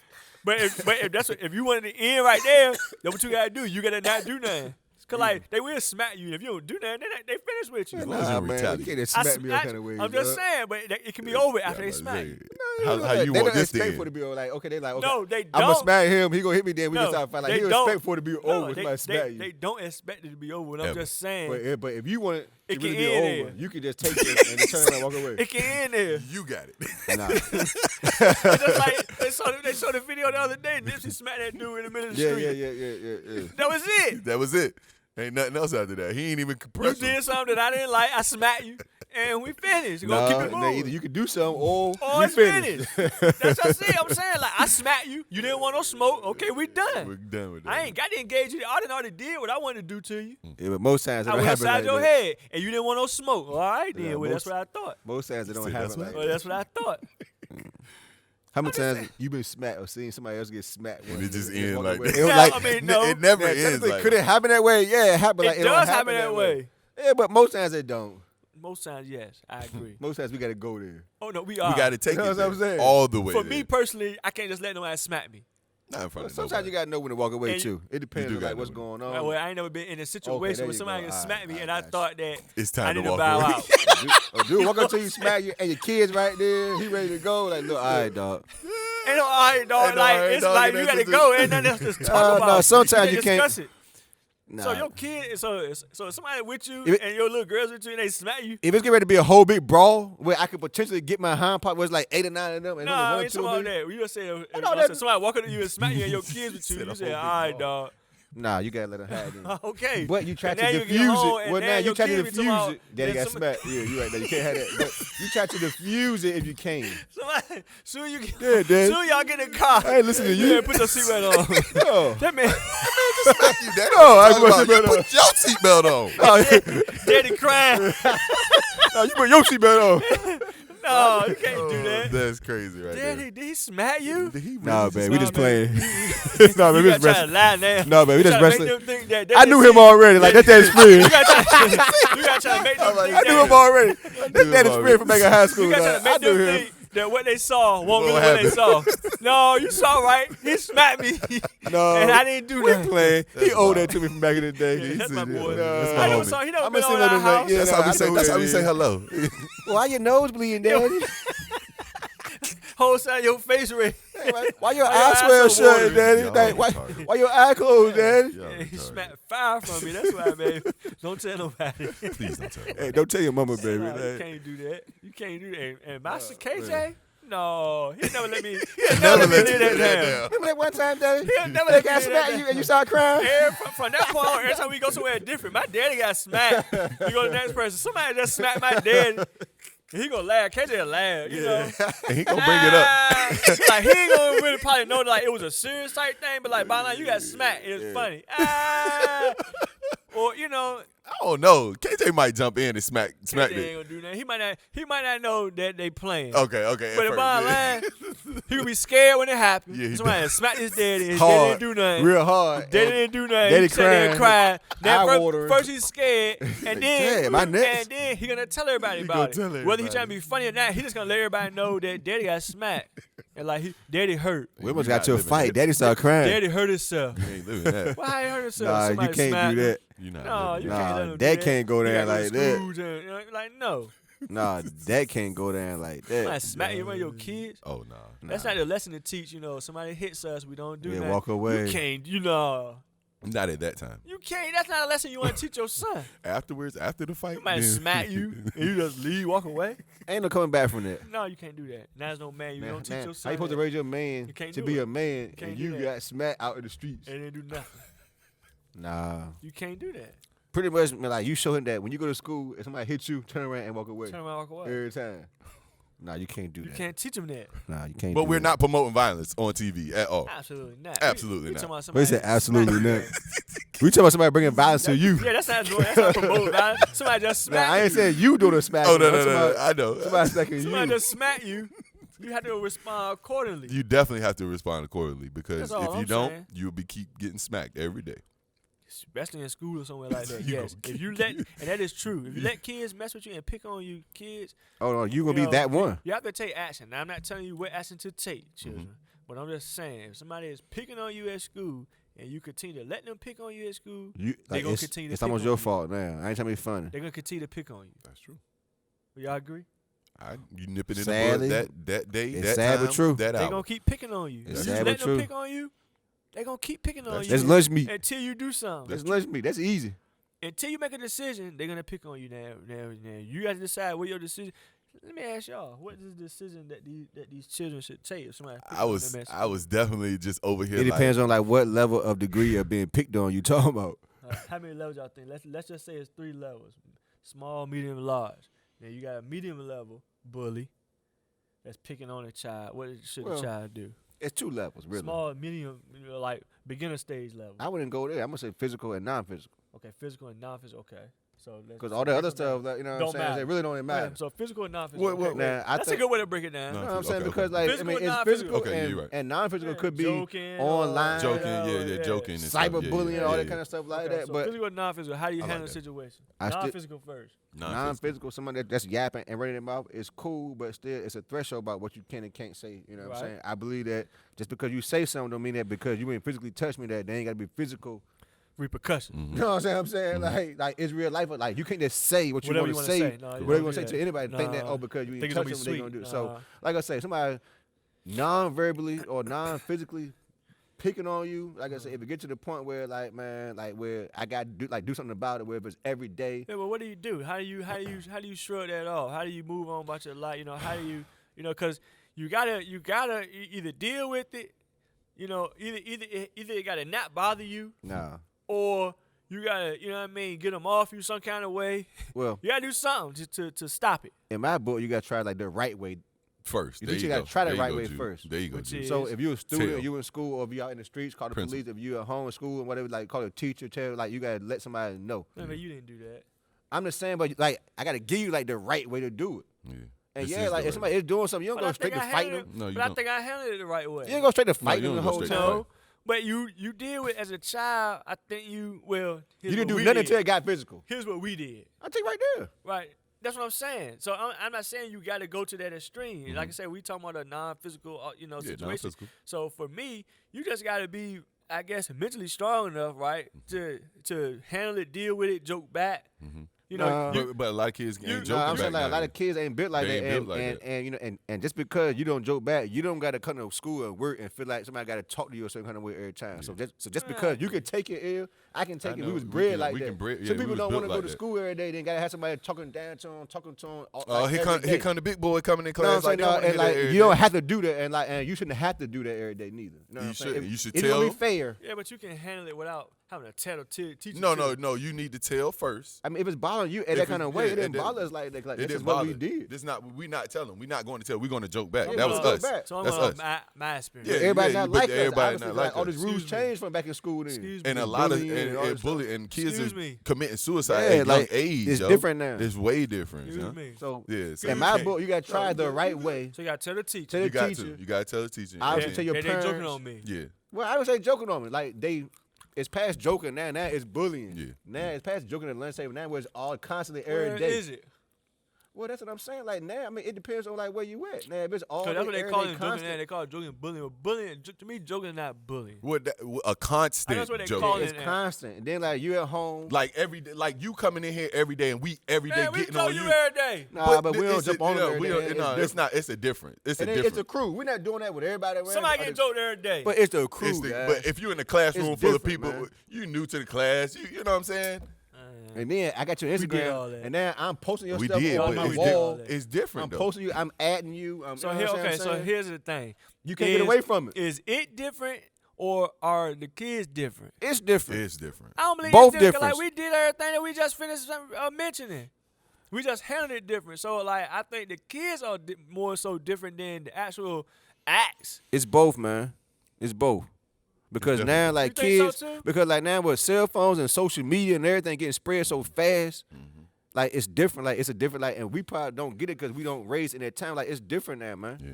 But if you wanted to end right there, that's what you gotta do. You gotta not do nothing. Cause like they will smack you. If you don't do nothing, they finish with you. As long as you Nah, man, retaliate. you can't just I smack me all smack- kind of ways. I'm just saying, but it can be over after they Yeah, smack you. How you they want don't this to expect end? for it to be like, okay, they like, okay, No, they I'm gonna don't. smack him. He gonna hit me. Then we No, just start fighting. Like they he don't. expect for it to be over. No, Somebody smack you. they don't expect it to be over. And I'm Ever. just saying, But if you want It it to can really be end over, there. you can just take it and turn around and walk away. it can end there. You got it. Nah. It's just like they showed the video the other day. Nipsey smacked that dude in the middle of the Yeah, street. yeah. That was it. That was it. Ain't nothing else after that. He ain't even You compressed. did something that I didn't like. I smacked you, and we finished. We're gonna keep it Nah, moving. either you can do something or Oh, we it's finish. finished. That's what I'm saying. Like, I smacked you. You didn't want no smoke. Okay, we We're done. done with that. I ain't got to engage you. I didn't already did what I wanted to do to you. Yeah, but most times it I don't went happen upside like your that. head, and you didn't want no smoke. All right, then. Yeah, Well, that's most- what I thought. Most times it don't See, happen that's like what- Well, that. that's what I thought. How many times you been smacked or seen somebody else get smacked? And once it just and end walk like away? that. It was Yeah, like, I mean, no. It never yeah, ends technically, like could it happen that way? Yeah, it happened. Like, It don't does happen that way. Yeah, but most times it don't. Most times, yes, I agree. Most times we gotta go there. Oh no, we We are. got to take You know it what I'm there. saying? All the way For there. me personally, I can't just let nobody smack me. Not in front of Sometimes nobody. you gotta know when to walk away And too. It depends do on gotta like what's know going Well, on. I ain't never been in a situation there where you somebody go. can All smack right, me, I and I got you. thought that It's I time need to to walk bow away. out. Dude, walk up to you, smack you, and your kids right there. He ready to go. Like, look, all right, dog. Ain't no all right, dog. Ain't no Like all right, it's dog, like and you that's gotta just go. Ain't nothing else to talk about. no, sometimes you can't- discuss it. Nah. So your kid, so if somebody with you If it- and your little girls with you and they smack you. If it's getting ready to be a whole big brawl where I could potentially get my hind part, where it's like 8 or 9 of them, and No, only I one or ain't two talking of about me. that. You just say if know that- somebody walk up to you and smack you and your kids with you, Said a you say, whole all big right, dog. Nah, you gotta let them have it. Okay. But you try And to now you diffuse get home, it. and Well, now now you your try to kid be diffuse talking it. Daddy about- got smacked. Yeah, you right there. You can't have that. But you try to diffuse it if you can. Somebody, soon you get, Yeah, Dad. soon y'all get in the car. I ain't listening to you. Yeah, put your seatbelt on. No. That man, Smack you, Daddy. No, I Talking put about, my you seatbelt put your seatbelt on. daddy crying. No, you put your seatbelt on. No, you can't do that. That's crazy right Daddy, did he smack you? there. Did he Nah, really man, we just Nah, playing. man. Nah, man, You we just gotta try to wrestling. lie now. No, man, we You just tryna make wrestling. them think that I knew him already. Like, that daddy's friend. You gotta try to make them think I knew him already. That him daddy's already. friend from back in high school. You gotta try dog. to I make knew them him. think that what they saw won't be What what they saw. No, you saw right. He smacked me. No, And I didn't do we that. playing. He That's owed wild. that to me from back in the day. Yeah, that's my said, boy. yeah, that's Nah. my I never homie. saw. He never I'ma been send on him our the link. house. Yeah, That's nah, how I we say. know That's who how it we say is. hello. Why your nose bleeding, daddy? Whole side of your face red. Why your Why eye your swell eyes so shut, watery? daddy? Y'all Like, retarded. why your eye closed, daddy? Y'all Yeah, he retarded. smacked fire from me. That's why, baby. Don't tell nobody. Please don't tell me. Hey, don't tell your mama, baby. Nah, you Like, can't do that. You can't do that. And Master KJ, no, he never let me. Never He never let me let do you that do that down. down. remember that one time, daddy? He'll never They let me got do that smacked you down. and you started crying? From that point on, every time we go somewhere different, my daddy got smacked. We go to the next person. Somebody just smacked my dad. He gonna laugh. KJ will laugh, you know. And he gonna bring it up. Like he ain't gonna really probably know like it was a serious type thing, but like by now you got smacked. It's funny. Or you know, I don't know. KJ might jump in and smack KJ it. ain't gonna do that. He might not know that they playing. Okay. But at the first, bottom yeah. line, he would be scared when it happened. Yeah, he Somebody smacked his daddy. His daddy Hard. didn't do nothing. Real hard. Daddy didn't do nothing. Daddy He sat there and cried. Now eye watering. first he's scared, and then Damn, my next. and then he gonna tell everybody He about gonna it. tell Whether he everybody. trying to be funny or not, he just gonna let everybody know that daddy got smacked. And like daddy hurt. We almost got to a fight. Daddy started crying. Daddy hurt himself. You ain't living that. Why he hurt himself? Nah, Somebody you can't smacked do him. that. You not No, living you that. can't let Nah, him do that that. can't go You down gotta like go to that. school like no. Nah, that can't go down like Somebody that. smack you around your kids. Oh, nah. That's not a lesson to teach. Somebody hits us, we don't do Yeah, that. walk away. You can't. Not at that time. You can't. That's not a lesson you want to teach your son. Afterwards, after the fight, Somebody then- smack you and you just leave, walk away. Ain't no coming back from that. No, you can't do that. Now there's no man. You don't teach your How son you supposed to that. raise your man You can't to do be it. a man can't and do you that. got smacked out in the streets? And then do nothing. Nah. You can't do that. Pretty much, man, like you show him that when you go to school, if somebody hits you, turn around and walk away. Turn around, walk away. Every time. Nah, you can't do You that. can't teach him that. Nah, you can't. But do we're that. not promoting violence on TV at all. Absolutely not. Absolutely we not. talking about But somebody he said smacking absolutely you. not. We talking about somebody bringing violence to you. Yeah, that's not promoting violence. Somebody just Nah, smack I ain't you. saying you doing a smack. Oh, no, I'm no, talking no, about I know. Somebody smacking Somebody you. just smack you. You have to respond accordingly. You definitely have to respond accordingly because That's all if you I'm don't, saying. you'll be keep getting smacked every day. Especially in school or somewhere like that. You Yes. gonna If you let, and that is true, if you let kids mess with you and pick on you, kids, Oh no, you gonna You be know, that one. you have to take action. Now, I'm not telling you what action to take, children. Mm-hmm. But I'm just saying, if somebody is picking on you at school and you continue to let them pick on you at school, You, They like, gonna it's, continue to it's pick almost on your you. fault now. I ain't trying to be funny. they're going to continue to pick on you. That's true. Y'all agree? You nip it in Sadly, the bud that day, it's that sad time, but true. that They're hour. going to keep picking on you. It's If sad you but let them true. pick on you, they're going to keep picking on That's you That's lunch meat. until you do something. That's lunch meat. That's easy. Until you make a decision, they're going to pick on you now. You got to decide what your decision. Let me ask y'all, what is the decision that these children should take if somebody pick I on was them at I was definitely just over here. It depends on like what level of degree of being picked on you talking about. How many levels y'all think? Let's just say it's 3 levels: small, medium, large. Now you got a medium level bully that's picking on a child. What should Well, the child do? It's 2 levels, really. Small, medium, like beginner stage level. I wouldn't go there. I'm gonna say physical and non-physical. Okay, physical and non-physical. Okay, so Because all the other stuff, like, you know what I'm Don't saying, matter. they really don't even matter. So physical and non-physical. Wait, okay. Now, I That's think, a good way to break it down. No. you know what I'm saying? Okay, Because okay. like Physical I mean, and it's physical Okay, and, you're right. and non-physical could be joking, online, joking, yeah. joking, and stuff. cyberbullying, yeah, all yeah, that yeah. kind of stuff like Okay, that. so But physical and non-physical. How do you I like handle the that. situation? I still- Non-physical first. non-physical, somebody that's yapping and running their mouth is cool, but still it's a threshold about what you can and can't say. You know what I'm Right. saying? I believe that just because you say something don't mean that because you ain't physically touch me that they ain't got to be physical. Repercussion. Mhm. You know what I'm saying? Like it's real life. Like you can't just say what you Whatever want you to wanna say. say. No, you Whatever don't you want do to say that. to anybody, think that Nah. because you ain't Think it's touch gonna them, be they gonna do sweet. it. So Nah. like I say, somebody non-verbally or non-physically picking on you, like I say, if it gets to the point where like man, like where I got to do something about it, where if it's every day. Yeah, but what do you do? How do you shrug that off? How do you move on about your life? How do you because you gotta either deal with it, either it gotta not bother you, Nah. or you gotta get them off you some kind of way. Well, You gotta do something to stop it. in my book, you got to try like the right way. First, You there think you you go. gotta try the There you right go, way Jude. first. There you go, Which Jude. is- So if you're a student, Tell. or you in school, or if you out in the streets, call the Principal. police. If you at home in school and whatever, like call a teacher, tell like you gotta let somebody know. Remember, you didn't do that. I'm just saying, but like I gotta give you like the right way to do it. Yeah. And This yeah, is like the if right somebody is doing something, you don't But go I straight think to I fighting handled them. it. No, you but I don't. think I handled it the right way. You ain't go straight to you fighting them don't the go whole straight time. to No, but you deal with as a child. I think you You didn't do nothing until it got physical. Here's what we did. I tell you right there. Right. That's what I'm saying. So I'm not saying you got to go to that extreme. Like I said, we talking about a non-physical, Yeah, situation. non-physical. So for me, you just got to be, I guess, mentally strong enough, right, to handle it, deal with it, joke back. But a lot of kids ain't joking I'm back saying like a now. lot of kids ain't built like They that, ain't and, built like and, that. and just because you don't joke back, you don't got to come to school and work and feel like somebody got to talk to you a certain kind of way every time. So just because you can take it ill, I can take I it. We know. was We bred can- like we that. can bred- yeah, Some we people was don't built want to go like to that. school every day. Then got to have somebody talking down to them. Oh, here come the big boy coming in You know class. what I'm saying? Like, they don't wanna And hear that like every you don't day. have to do that, and you shouldn't have to do that every day neither. You know what You I'm saying? shouldn't. You should It's gonna be tell. fair. Yeah, but you can handle it without having to tell teach. No. You need to tell first. I mean, if it's bothering you in If that it's- kind of way, yeah, it didn't it bother us like that. Like It this is didn't what bother. we did. This not. We not telling. We not going to tell. We going to joke back. I'm That was gonna us. joke back. So I'm That's going us. my experience. Yeah, Everybody not but like us. everybody Obviously, not like like all us. these rules Excuse me. changed from back in school. Then. Excuse And me. a lot of Bullying and all and this bully and kids Excuse is me. committing suicide Yeah, at young like, age. it's yo. different now. It's way different. Excuse yo. me. So Yeah. So in my Okay. book, you got to try the right way. So you got to tell the teacher. Tell the you got teacher. to. You got to tell the teacher. I would And- tell your they joking parents. on me. Yeah. Well, I would say joking on me. Like it's past joking now. Now it's bullying. Yeah. Now it's past joking at lunch table. Now where it's all constantly Where every day. is it? Well, that's what I'm saying. Like now, I mean, it depends on like where you at. Now, if it's all So that's what they call it joking. constant, They call it joking bullying. But bullying, to me, joking is not bullying. A constant That's what they joke. call it. it's constant. And then like you at home, Like every day, like you coming in here every day, and we every day Man, we getting told on you you. every day. nah, but we don't jump on it. It's not. It's a different. It's a And then different. it's a crew. We're not doing that with everybody around. Somebody getting joked every day. But it's the crew, It's the- guys. but if you're in a classroom It's full of different, people, man. you new to the class, you know what I'm saying? And then I got your did all Instagram, that. and now I'm posting your We stuff did, on but my it's, wall. it's different I'm though. posting you. I'm adding you. So you know here, what I'm okay. So saying? here's the thing. You can't get away from it. Is it different or are the kids different? It's different. It's different. I don't believe Both it's different. 'Cause, different. Like we did everything that we just finished mentioning. We just handled it different. So like I think the kids are more so different than the actual acts. It's both, man. It's both. Because It's now, like You think kids, so, too? because like now with cell phones and social media and everything getting spread so fast, like it's different. Like it's a different. Like, and we probably don't get it because we don't raise in that time. Like it's different now, man. Yeah.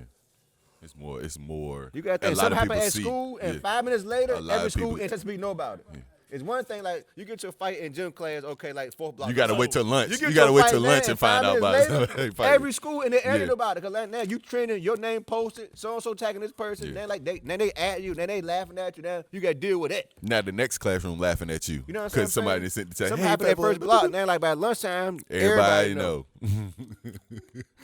It's more. It's more. You got to a think lot something of happened people at see. school, and Yeah. 5 minutes later, A lot every of school people- anticipates know about it. It's one thing like you get to a fight in gym class, okay, like 4th block. You gotta wait till lunch. get You to gotta a wait fight till now, lunch and find 5 out about minutes it. later, Fight. every school in the area Yeah. know about it. Cause like now you training, your name posted, so and so tagging this person. Yeah. Then like they at you, then they laughing at you. Now you got to deal with that. Now the next classroom laughing at you. You know what I'm saying? Because somebody just sent to say, Something hey, happened at Pepper, first block. Now like by lunchtime, everybody know.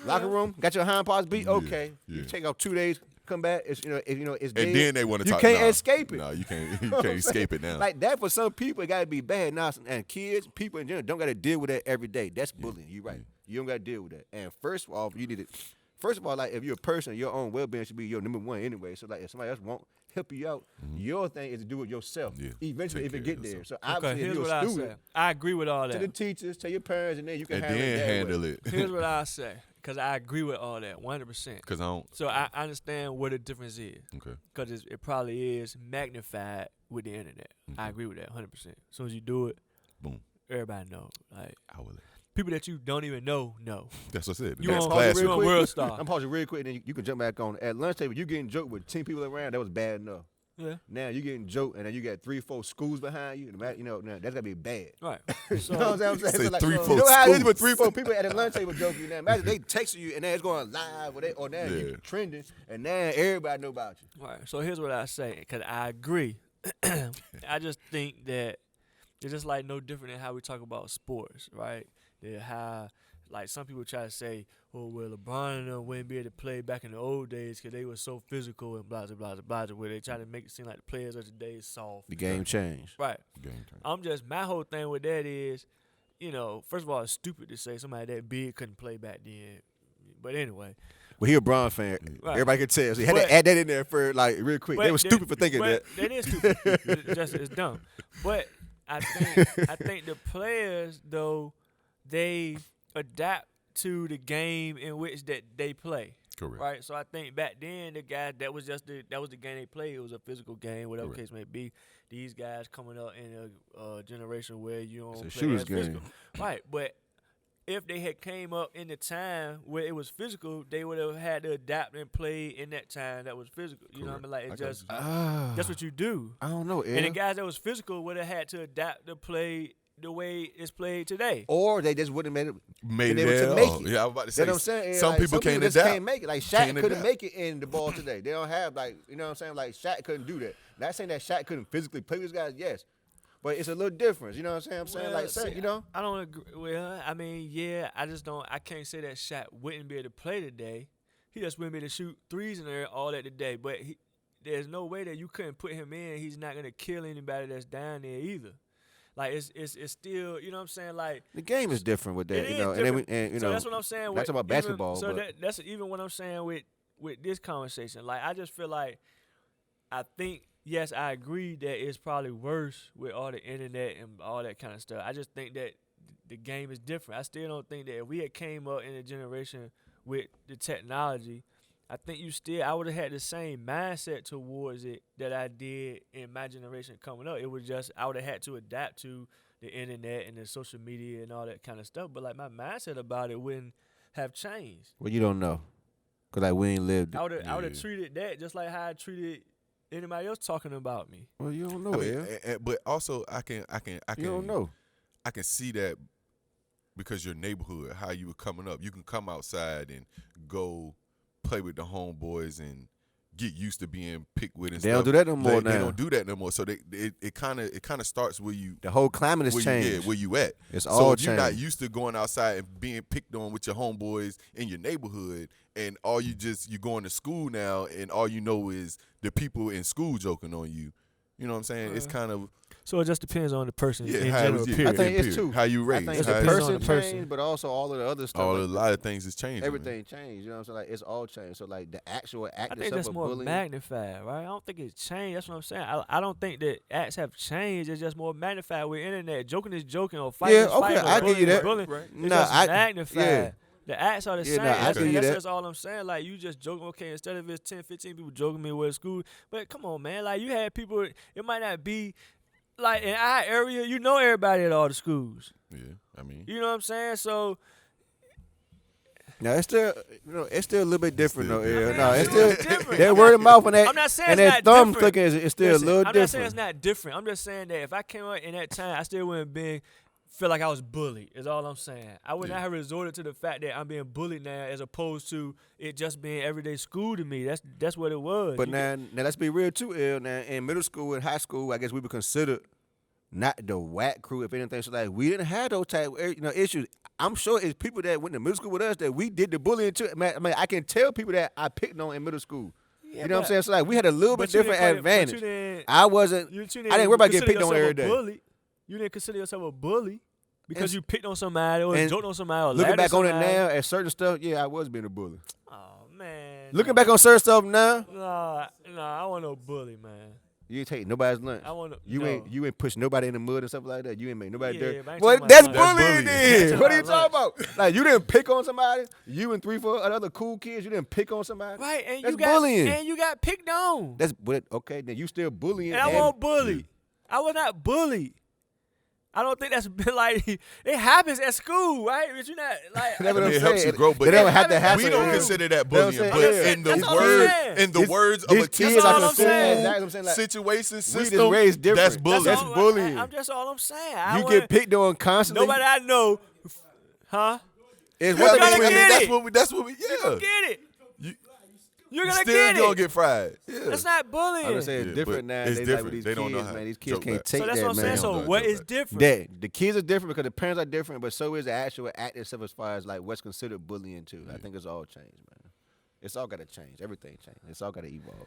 Locker room, got your hind parts beat. Okay, yeah. you take off 2 days, come back. It's it's dead. And then they want to You talk. can't nah, escape it. No, you can't. You You know what can't I'm escape saying? it now. Like that for some people, it gotta be bad. Now, and kids, people in general, don't gotta deal with that every day. That's bullying. You're right. You don't gotta deal with that. And first of all, you need it. First of all, like if you're a person, your own well-being should be your number one anyway. So like if somebody else won't help you out, your thing is to do it yourself. Yeah. Eventually, Take if it care get of there. yourself. So Okay, obviously, if here's you're what a I student, say. I agree with all to that. the teachers, to your parents, and then you can and handle then it that handle way. it. Here's what I say, because I agree with all that, 100%. Because I don't. So I understand what the difference is, Okay. because it probably is magnified with the internet. I agree with that 100%. As soon as you do it, Boom. everybody know. Like I will. people that you don't even know. That's what I said. The You next on- classroom. you on World Star. I'm pausing real quick, and then you can jump back on. At lunch table, you getting joked with 10 people around. That was bad enough. Yeah. Now you getting joked, and then you got 3-4 schools behind you. Now that's gotta be bad. Right. You know what I'm saying? Say So, like, 3-4 you know how it is schools. with 3-4 people at the lunch table joking you now. Imagine they texting you and then it's going live or now Yeah. you trending and now everybody know about you. Right. So here's what I say, because I agree. I just think that it's just like no different than how we talk about sports, right? That how like some people try to say, oh well, LeBron and them wouldn't be able to play back in the old days because they were so physical and blah blah blah blah. Where they try to make it seem like the players of today is soft. The game changed. Right. Game time. I'm just my whole thing with that is, first of all, it's stupid to say somebody that big couldn't play back then. But anyway. Well, he a Bron fan. Right. Everybody can tell. So he had But- to add that in there for like real quick. They were stupid for thinking that. That is stupid. It's dumb. But I think the players though, they adapt to the game in which that they play. Correct. Right. So I think back then the guys that was the game they played. It was a physical game, whatever Correct. case may be. These guys coming up in a generation where you don't It's a play shooter's as physical. game. Right. But if they had came up in the time where it was physical, they would have had to adapt and play in that time that was physical. You know what I mean? Like I it got just you. that's what you do. I don't know, And the Ed. guys that was physical would have had to adapt to play the way it's played today. Or they just wouldn't have made it. Made been able it to at make all. it. Yeah, I was about to say. You know what I'm saying? And, Some like, people can't just adapt. can't make it. Like Shaq Can't couldn't adapt. make it in the ball today. They don't have you know what I'm saying? Like Shaq couldn't do that. Not saying that Shaq couldn't physically play with these guys, yes. But it's a little difference. You know what I'm saying? Well, Like, see, you know? I don't agree. Well, I mean, yeah, I can't say that Shaq wouldn't be able to play today. He just wouldn't be able to shoot threes in there all that today. But there's no way that you couldn't put him in. He's not gonna kill anybody that's down there either. Like it's still, you know what I'm saying? Like The game is different with that, it you is know. And then different. you So know, that's what I'm saying. not With talking about basketball, so but that's even what I'm saying with this conversation. Like I just feel like I think yes, I agree that it's probably worse with all the internet and all that kind of stuff. I just think that the game is different. I still don't think that if we had came up in a generation with the technology, I think I would have had the same mindset towards it that I did in my generation coming up. It was just I would have had to adapt to the internet and the social media and all that kind of stuff. But like my mindset about it wouldn't have changed. well, you don't know. Because, like, we ain't lived it. I would have Yeah. treated that just like how I treated anybody else talking about me. Well, you don't know, I mean, Ed. but also I can You don't know. I can see that because your neighborhood, how you were coming up. You can come outside and go play with the homeboys and get used to being picked with and They stuff. don't do that no more now. They don't do that no more. So it kind of starts where you. The whole climate has changed. Where you at. It's so all if you're not changed. used to going outside and being picked on with your homeboys in your neighborhood, and all you going to school now, and all you know is the people in school joking on you. You know what I'm saying? It's kind of. So it just depends on the person in how general. it- period. I think it's too. How you I raised. think it's how the you- Depends on person the person. changed, but also all of the other stuff. a like lot of things is changing. everything changed. You know what I'm saying? Like it's all changed. So like the actual act I think itself that's of more bullying. magnified, right? I don't think it's changed. That's what I'm saying. I don't think that acts have changed. It's just more magnified with internet. Joking is joking, or fighting Yeah, is okay, fighting, or I give bullying you is that. bullying. Right. It's Nah, just I- magnified. yeah. The acts are the Yeah, same. nah, I that's give you that. just all I'm saying. Like, you just joking, okay, instead of it's 10, 15 people joking me with school. But come on, man. Like, you had people, it might not be, like, in our area, you know everybody at all the schools. Yeah, I mean. You know what I'm saying? So, Now it's still, it's still a little bit different still though. different. Yeah, no, it's I still mean, it's different. that word of mouth and that I'm not saying and it's that not thumb different. clicking is still Listen, a little I'm not saying different. it's not different. I'm just saying that if I came out in that time, I still wouldn't feel like I was bullied, is all I'm saying. I would not have resorted to the fact that I'm being bullied now as opposed to it just being everyday school to me. That's what it was. But now let's be real too, L. Now in middle school and high school, I guess we were considered not the whack crew, if anything. So like we didn't have those type issues. I'm sure it's people that went to middle school with us that we did the bullying too. Man, I mean, I can tell people that I picked on in middle school. Yeah, you know what I'm saying? So like we had a little bit but you different didn't call it- but advantage. you didn't- I wasn't. you I didn't worry about getting consider picked on yourself every a day. bully. You didn't consider yourself a bully because And- you picked on somebody or and joked on somebody or Looking laughed at back on it somebody. now, at certain stuff, yeah, I was being a bully. Oh man. Looking back on certain stuff now, Nah, I want no bully, man. you ain't take nobody's lunch. I want no. You ain't push nobody in the mud and stuff like that. You ain't make nobody Yeah, dirty. but I ain't Well, talking that's about lunch. bullying That's bullying. then. What are you Talking talking about? Like you didn't pick on somebody. You and 3-4 other cool kids. You didn't pick on somebody. Right, and That's you got bullying. and you got picked on. That's but okay. Then you still bullying. And I won't bully. I was not bullied. I don't think that's been like it happens at school, right? But you're not like That's what I'm it helps saying. you grow, but It don't have to happen. we don't Yeah. consider that That's what I'm bullying. saying. But Yeah. in That's the all I'm words, saying. in the These- words of these a kids That's are all I'm consumed. saying. That's what I'm saying. Like, situation we system, just raised different. that's bullying. That's all- bullying. I'm just all I'm saying. you get picked on constantly. Nobody I know, huh? It's Yeah, one gotta thing get when- it. that's what we You yeah. gonna get it. You- You're gonna Still get gonna it. get fried. Yeah. That's not bullying. I'm just saying Yeah, it's different but now. it's They like different. with these They kids, don't know how man. These to kids joke can't back. take So that's that, what I'm saying. man. So Don't what do is that. different? That the kids are different because the parents are different, but so is the actual act itself as far as like what's considered bullying too. I think it's all changed, man. It's all got to change. Everything changed. It's all got to evolve.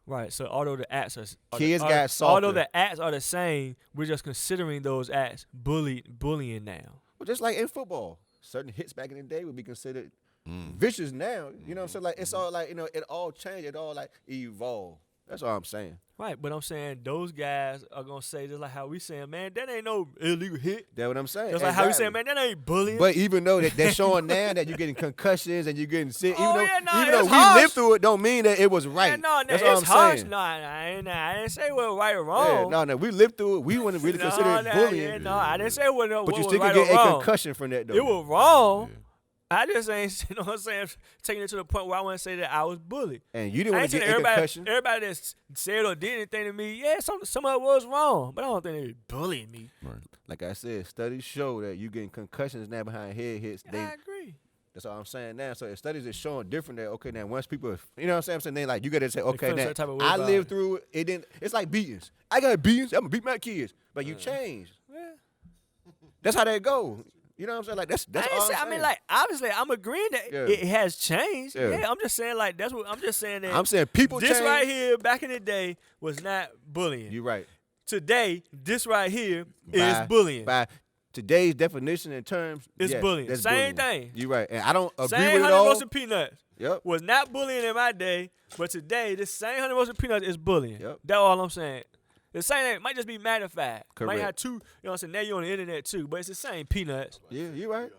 Right. So although the acts are Kids are- got softer. although the acts are the same, we're just considering those acts bullying now. Well, just like in football, certain hits back in the day would be considered Mm. vicious now. You know what I'm saying? Like it's all like it all changed. It all like evolved. That's all I'm saying. Right, but I'm saying those guys are gonna say just like how we saying, man, that ain't no illegal hit. That's what I'm saying. Just like how we Exactly. saying, man, that ain't bullying. But even though they're showing now that you're getting concussions and you're getting sick, Oh, even yeah, no, even though it's we harsh. lived through it, don't mean that it was right. Yeah, no, That's it's all I'm harsh. saying. No, I didn't say well right or Yeah, wrong. no, we lived through it. We wouldn't really consider it bullying. Yeah, no, I didn't say what, But what you was still right can get or a wrong. concussion from that though. It was wrong. Yeah. I just ain't, you know what I'm saying, taking it to the point where I want to say that I was bullied. And you didn't I want ain't to saying get a concussion. everybody that said or did anything to me, yeah, some of it was wrong, but I don't think they bullying me. Right. Like I said, studies show that you getting concussions now behind head hits. I agree. That's all I'm saying now. So if studies is showing different that okay now once people, you know what I'm saying, then like you gotta say okay feel now some type of way I about lived it. through it. It didn't. It's like beatings. I got beatings. I'm gonna beat my kids, but you changed. Yeah. That's how that go. You know what I'm saying? Like that's I, ain't all say, I'm I mean, saying. like, obviously, I'm agreeing that Yeah. it has changed. Yeah. Yeah, I'm just saying, like, that's what I'm just saying that. I'm saying people this change. right here, back in the day, was not bullying. You're right. Today, this right here is By- bullying. By today's definition and terms, It's yes, bullying. that's Same bullying. thing. You're right, and I don't agree Same with it honey all. roasted peanuts Yep. was not bullying in my day, but today, this same honey roasted peanuts is bullying. Yep. That's all I'm saying. The same thing might just be magnified. Might Correct. have two, you know what I'm saying? Now you're on the internet too, but it's the same peanuts. Yeah, you're right.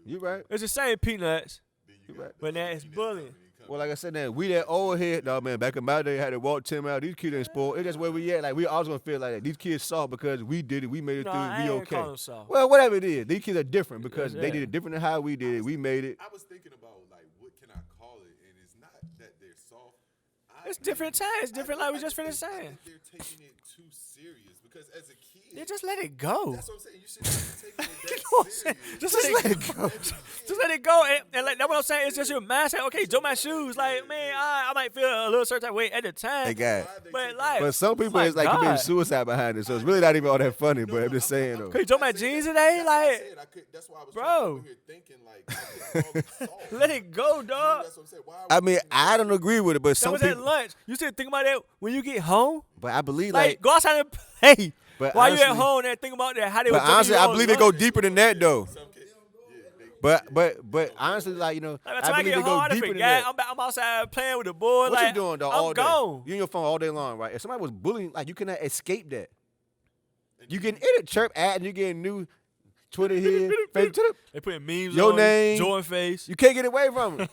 You're right. It's the same peanuts, You're right. but now it's bullying. Well, like I said, now we that old head, dog, man. Back in my day, had to walk 10 miles. These kids ain't spoiled. It's just where we at. Like we always gonna feel like that. These kids soft because we did it. We made it No, through. I We ain't okay. call them soft. Well, whatever it is, these kids are different because Yeah. they did it different than how we did it. We made it. I was thinking about like what can I call it, and it's not that they're soft. I It's different times. It's different, like we just finished saying. They're taking it too serious because as a kid, Yeah, just let it go. that's what I'm saying. You shouldn't be taking it You that know what I'm saying? serious. Just let it go. Just let it go. And like that's what I'm saying. It's just your mindset. Okay, Joe my shoes. Like, man, I might feel a little certain way at the time. They got. But like, But some people my it's like committing God. suicide behind it, so it's really not even all that funny. But I'm just saying though. Okay, you Joe my jeans today? Like, That's why I was Bro. over here thinking like, let it go, dog. That's what I'm saying. Why are I we mean, thinking I don't agree with it, but That some was at people. lunch. You still think about that when you get home? But I believe Like, like. go outside and play. But While you at honestly- home and think about that, how they But was honestly, I believe it go lunch. deeper than that though. some kids? But honestly, like Like, I by the time I believe get it go home, I deeper than forgot. that. I'm outside playing with the boy. What like, you doing though I'm all day? gone. You on your phone all day long, right? If somebody was bullying, like you cannot escape that. You getting in a chirp ad and you getting new Twitter here, Facebook. They putting memes Your on name. Jordan face. You can't get away from it.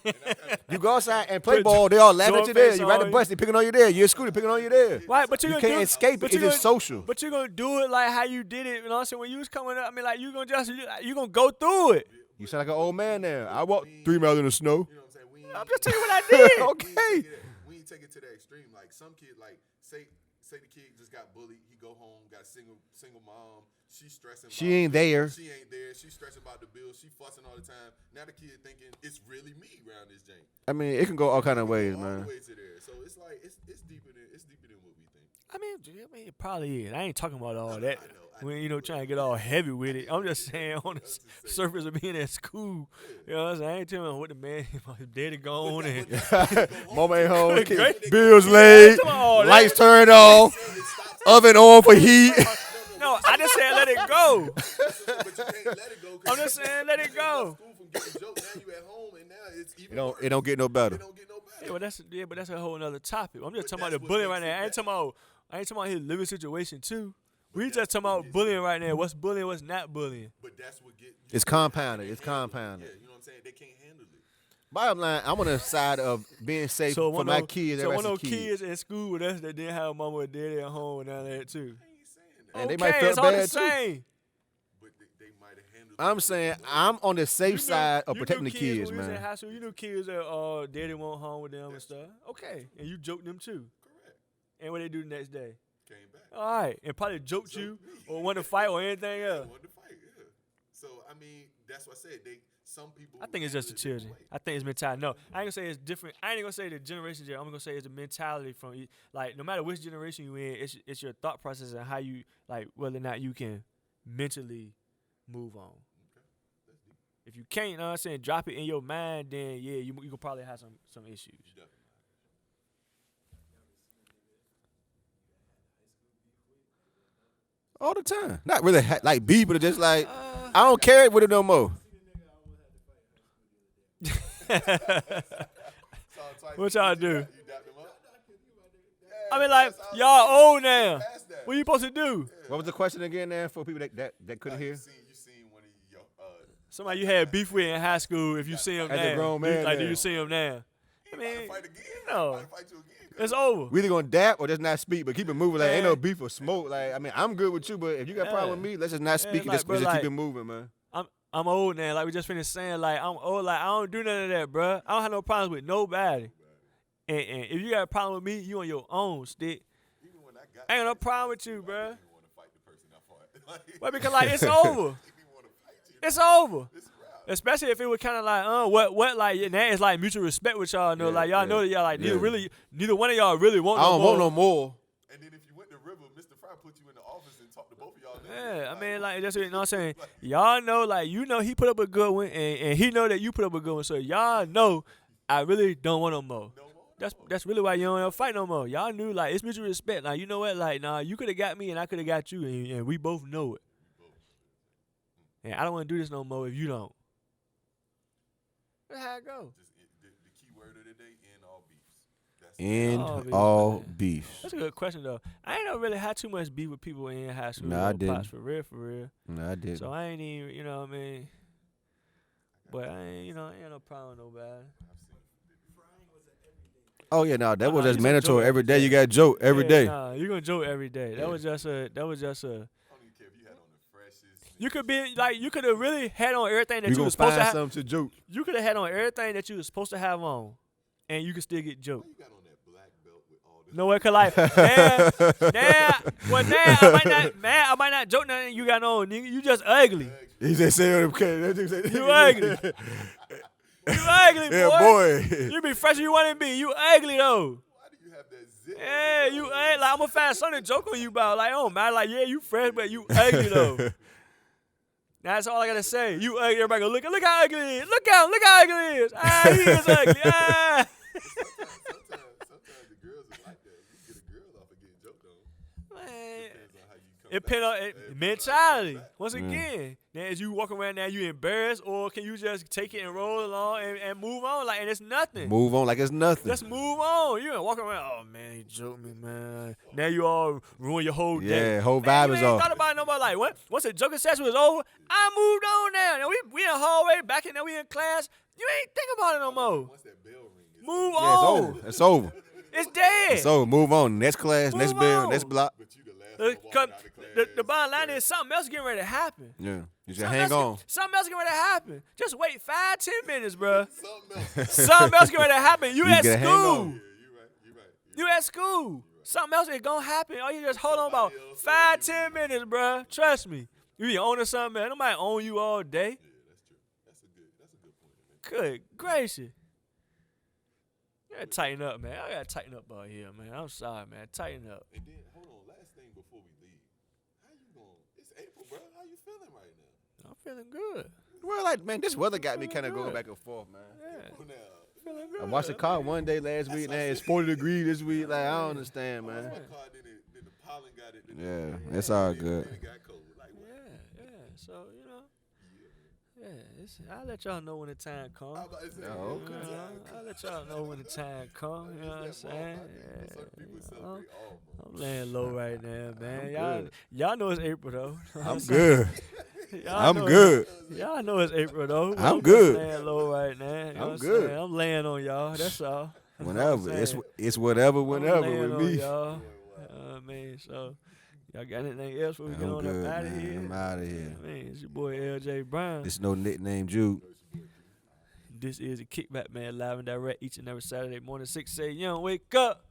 You go outside and play Put ball, they all laugh Jordan at you there. face You ride the on. bus, they picking on you there. You're at school, they picking on you there. Right, but You gonna can't do, escape it. but It's you just gonna- social. But you're gonna do it like how you did it. You know what I'm saying? When you was coming up, I mean, like you gonna just you gonna go through it. You sound like an old man now. I walked 3 miles in the snow. You know what I'm saying? I'm just telling you what I did. Okay. We ain't take it to the extreme. Like some kid, like say the kid just got bullied. He go home, got single mom. She's stressing. She ain't there. She ain't there. She's stressing about the bills. She fussing all the time. Now the kid thinking it's really me around this jank. I mean, it can go all kind of ways, All man. the way to there. So it's like it's deeper than what we think. I mean, it probably is. I ain't talking about all that. I know. When trying to get all heavy with it. I'm just saying on the surface of being at school. You know what I'm saying? I ain't telling what the man, my daddy gone and Mama ain't home. Great. Kid, bills laid. Come on, Lights turned off. Oven on for heat. no, I just said let it go. But you can't let it go. 'Cause I'm just saying let it go. School from getting jokes. Now you at home and now it's even. It don't get no better. It don't get no better. But that's a whole nother topic. I'm just talking about that's the what bullying makes right now. it I ain't talking about his living situation too. We just talking about bullying right now. What's bullying? What's not bullying? But that's what get. It's compounded. It's Yeah, compounded. you know what I'm saying? They can't handle it. Bottom line, I'm on the side of being safe So for one my of kids. So one everybody's of those kids. kids in school with us that didn't have a mama or daddy at home and all that too. I ain't saying that. And they Okay, might feel it's all the bad, too. same. But they might have handled. I'm saying I'm on the safe side of You knew protecting the kids kids, when we was in man. high school. You knew kids that daddy won't home with them and stuff. Okay, and you joked them too. Correct. And what they do the next day? Came back. All right, and probably joked you or want to fight or anything They else. wanted to fight. Yeah. So I mean, that's what I said. Some people. I think it's just the handle it children. different I think it's mentality. No, I ain't gonna say it's different. I ain't gonna say the generation. I'm gonna say it's the mentality from like no matter which generation you in, it's your thought process and how you like whether or not you can mentally move on. If you can't, you know what I'm saying, drop it in your mind, then yeah, you can probably have some issues. way. All the time. Not really like beef, but just like I don't care with it no more. What y'all do? You dapped them up? I mean, like y'all old now. What you supposed to do? What was the question again, there for people that couldn't hear? You seen one of your Somebody you had beef with in high school. If you see him As a now, grown man do now. you see him now? I mean, fight again. no. Might fight you again. It's over. We either gonna dap or just not speak, but keep it moving. Like ain't no beef or smoke. Like I mean, I'm good with you, but if you got a problem with me, let's just not speak and like, just, bro, just like- keep it moving, man. I'm old now. Like we just finished saying, like I'm old. Like I don't do none of that, bruh. I don't have no problems with nobody. And if you got a problem with me, you on your own, stick. Even when I got I ain't got no problem with you, I bruh. didn't even want to fight the person I fought. Like, Well, because like it's over. didn't even want to fight you. It's over. It's a wrap. Especially if it was kind of like, what, like now it's like mutual respect with y'all. Know, Yeah, like y'all yeah, know that y'all like yeah. neither one of y'all really want. I don't no want more. no more. And then if you went to River, Mr. Fry put you in the office and talked to both of y'all. Yeah, I mean, like that's what you know what I'm saying. Y'all know, like you know, he put up a good one, and he know that you put up a good one. So y'all know, I really don't want no more. That's really why you don't ever fight no more. Y'all knew like it's mutual respect. Now you know what, like nah, you could have got me and I could have got you, and we both know it. And I don't want to do this no more if you don't. That's how it go. Just the key word of the day: end all beefs. That's End All beef, all man. beef. That's a good question though. I ain't never really had too much beef with people in high school. Nah, I or pops, didn't. for real. No, I didn't. So I ain't even, you know what I mean. But I ain't, ain't no problem with nobody. Oh yeah, no, that Nah, was you just said mandatory joke every day. every You day. got joke every Yeah, day. Nah, you gonna joke every day. That Yeah. was just a. I don't even care if you had on the freshest. You could be like you could have really had on everything that We you gonna was supposed to find have. something to joke. You could have had on everything that you was supposed to have on, and you could still get Why joked. you got on that black belt Nowhere, cause like, now, I might not joke nothing you got on, nigga. You just ugly. He just said, okay. You ugly. You ugly, boy. Yeah, boy. You be fresh as you want to be. You ugly, though. Why do you have that zip? Yeah, you ugly. Like, I'm going to find something to joke on you about. Like, oh, man, like, yeah, you fresh, but you ugly, though. That's all I got to say. You ugly. Everybody go, look how ugly he is. Look how ugly he is. Ah, he is ugly. Ah. Sometimes the girls are like that. You get a girl off of getting joked on. Man. Depends on how you come It back. depends on mentality. Once again, now as you walk around now, you embarrassed, or can you just take it and roll along and move on? Like, and it's nothing. Move on like it's nothing. Just move on. You ain't walking around, oh, man, he joked me, man. Now you all ruin your whole day. Yeah, whole Man, vibe is you ain't off. thought about it no more. Like, what? Once the joking session was over, I moved on now. Now we in the hallway, back in there, we in class. You ain't think about it no more. Once that bell rings, Move Yeah, it's on. over. It's over. It's dead. It's over. Move on. Next class, next Move bill, on. next block. but you the last one walking Cause out of class. the bottom line is something else getting ready to happen. Yeah. You just Something hang else on. Something else getting ready to happen. Just wait 5-10 minutes, bro. Something else. Something else getting ready to happen. You You at gotta hang school. on. Yeah, you right. You at school. Something else is gonna happen. All you just hold on about 5-10 minutes, bro. Trust me. You be owning something, man. Nobody own you all day. Yeah, that's true. That's a good point. Man. Good gracious. You gotta tighten up, man. I gotta tighten up out here, man. I'm sorry, man. Tighten up. And then hold on, last thing before we leave. How you going? It's April, bro. How you feeling right now? I'm feeling good. Well, like, man, this weather got me kind of going back and forth, man. Yeah. April now. Feeling good. I washed the car one day last week, and it's 40 degrees this week. Like, I don't understand, man. My car, then the pollen got it. Yeah, it's all good. Then it got cold. Like, what? Yeah. So, you know. Yeah, I'll let y'all know when the time comes. I'm about to say, Oh, okay. I'll let y'all know when the time comes. You know what I'm saying? Some people celebrate all I'm laying low right now, man. good. Y'all know it's April though. I'm good. Y'all I'm know good. Y'all know it's April though. I'm just good. laying low right now. You know I'm what I'm good. saying? I'm laying on y'all. That's all. Whenever. That's what I'm It's whatever, saying. whenever I'm laying with on me. y'all. I mean, so y'all got anything else before we get I'm on good, up out of man. here? I'm out of here. I mean, it's your boy LJay Brown. It's no nickname Jude. This is a Kickback, man, live and direct each and every Saturday morning, 6 a.m. Wake up.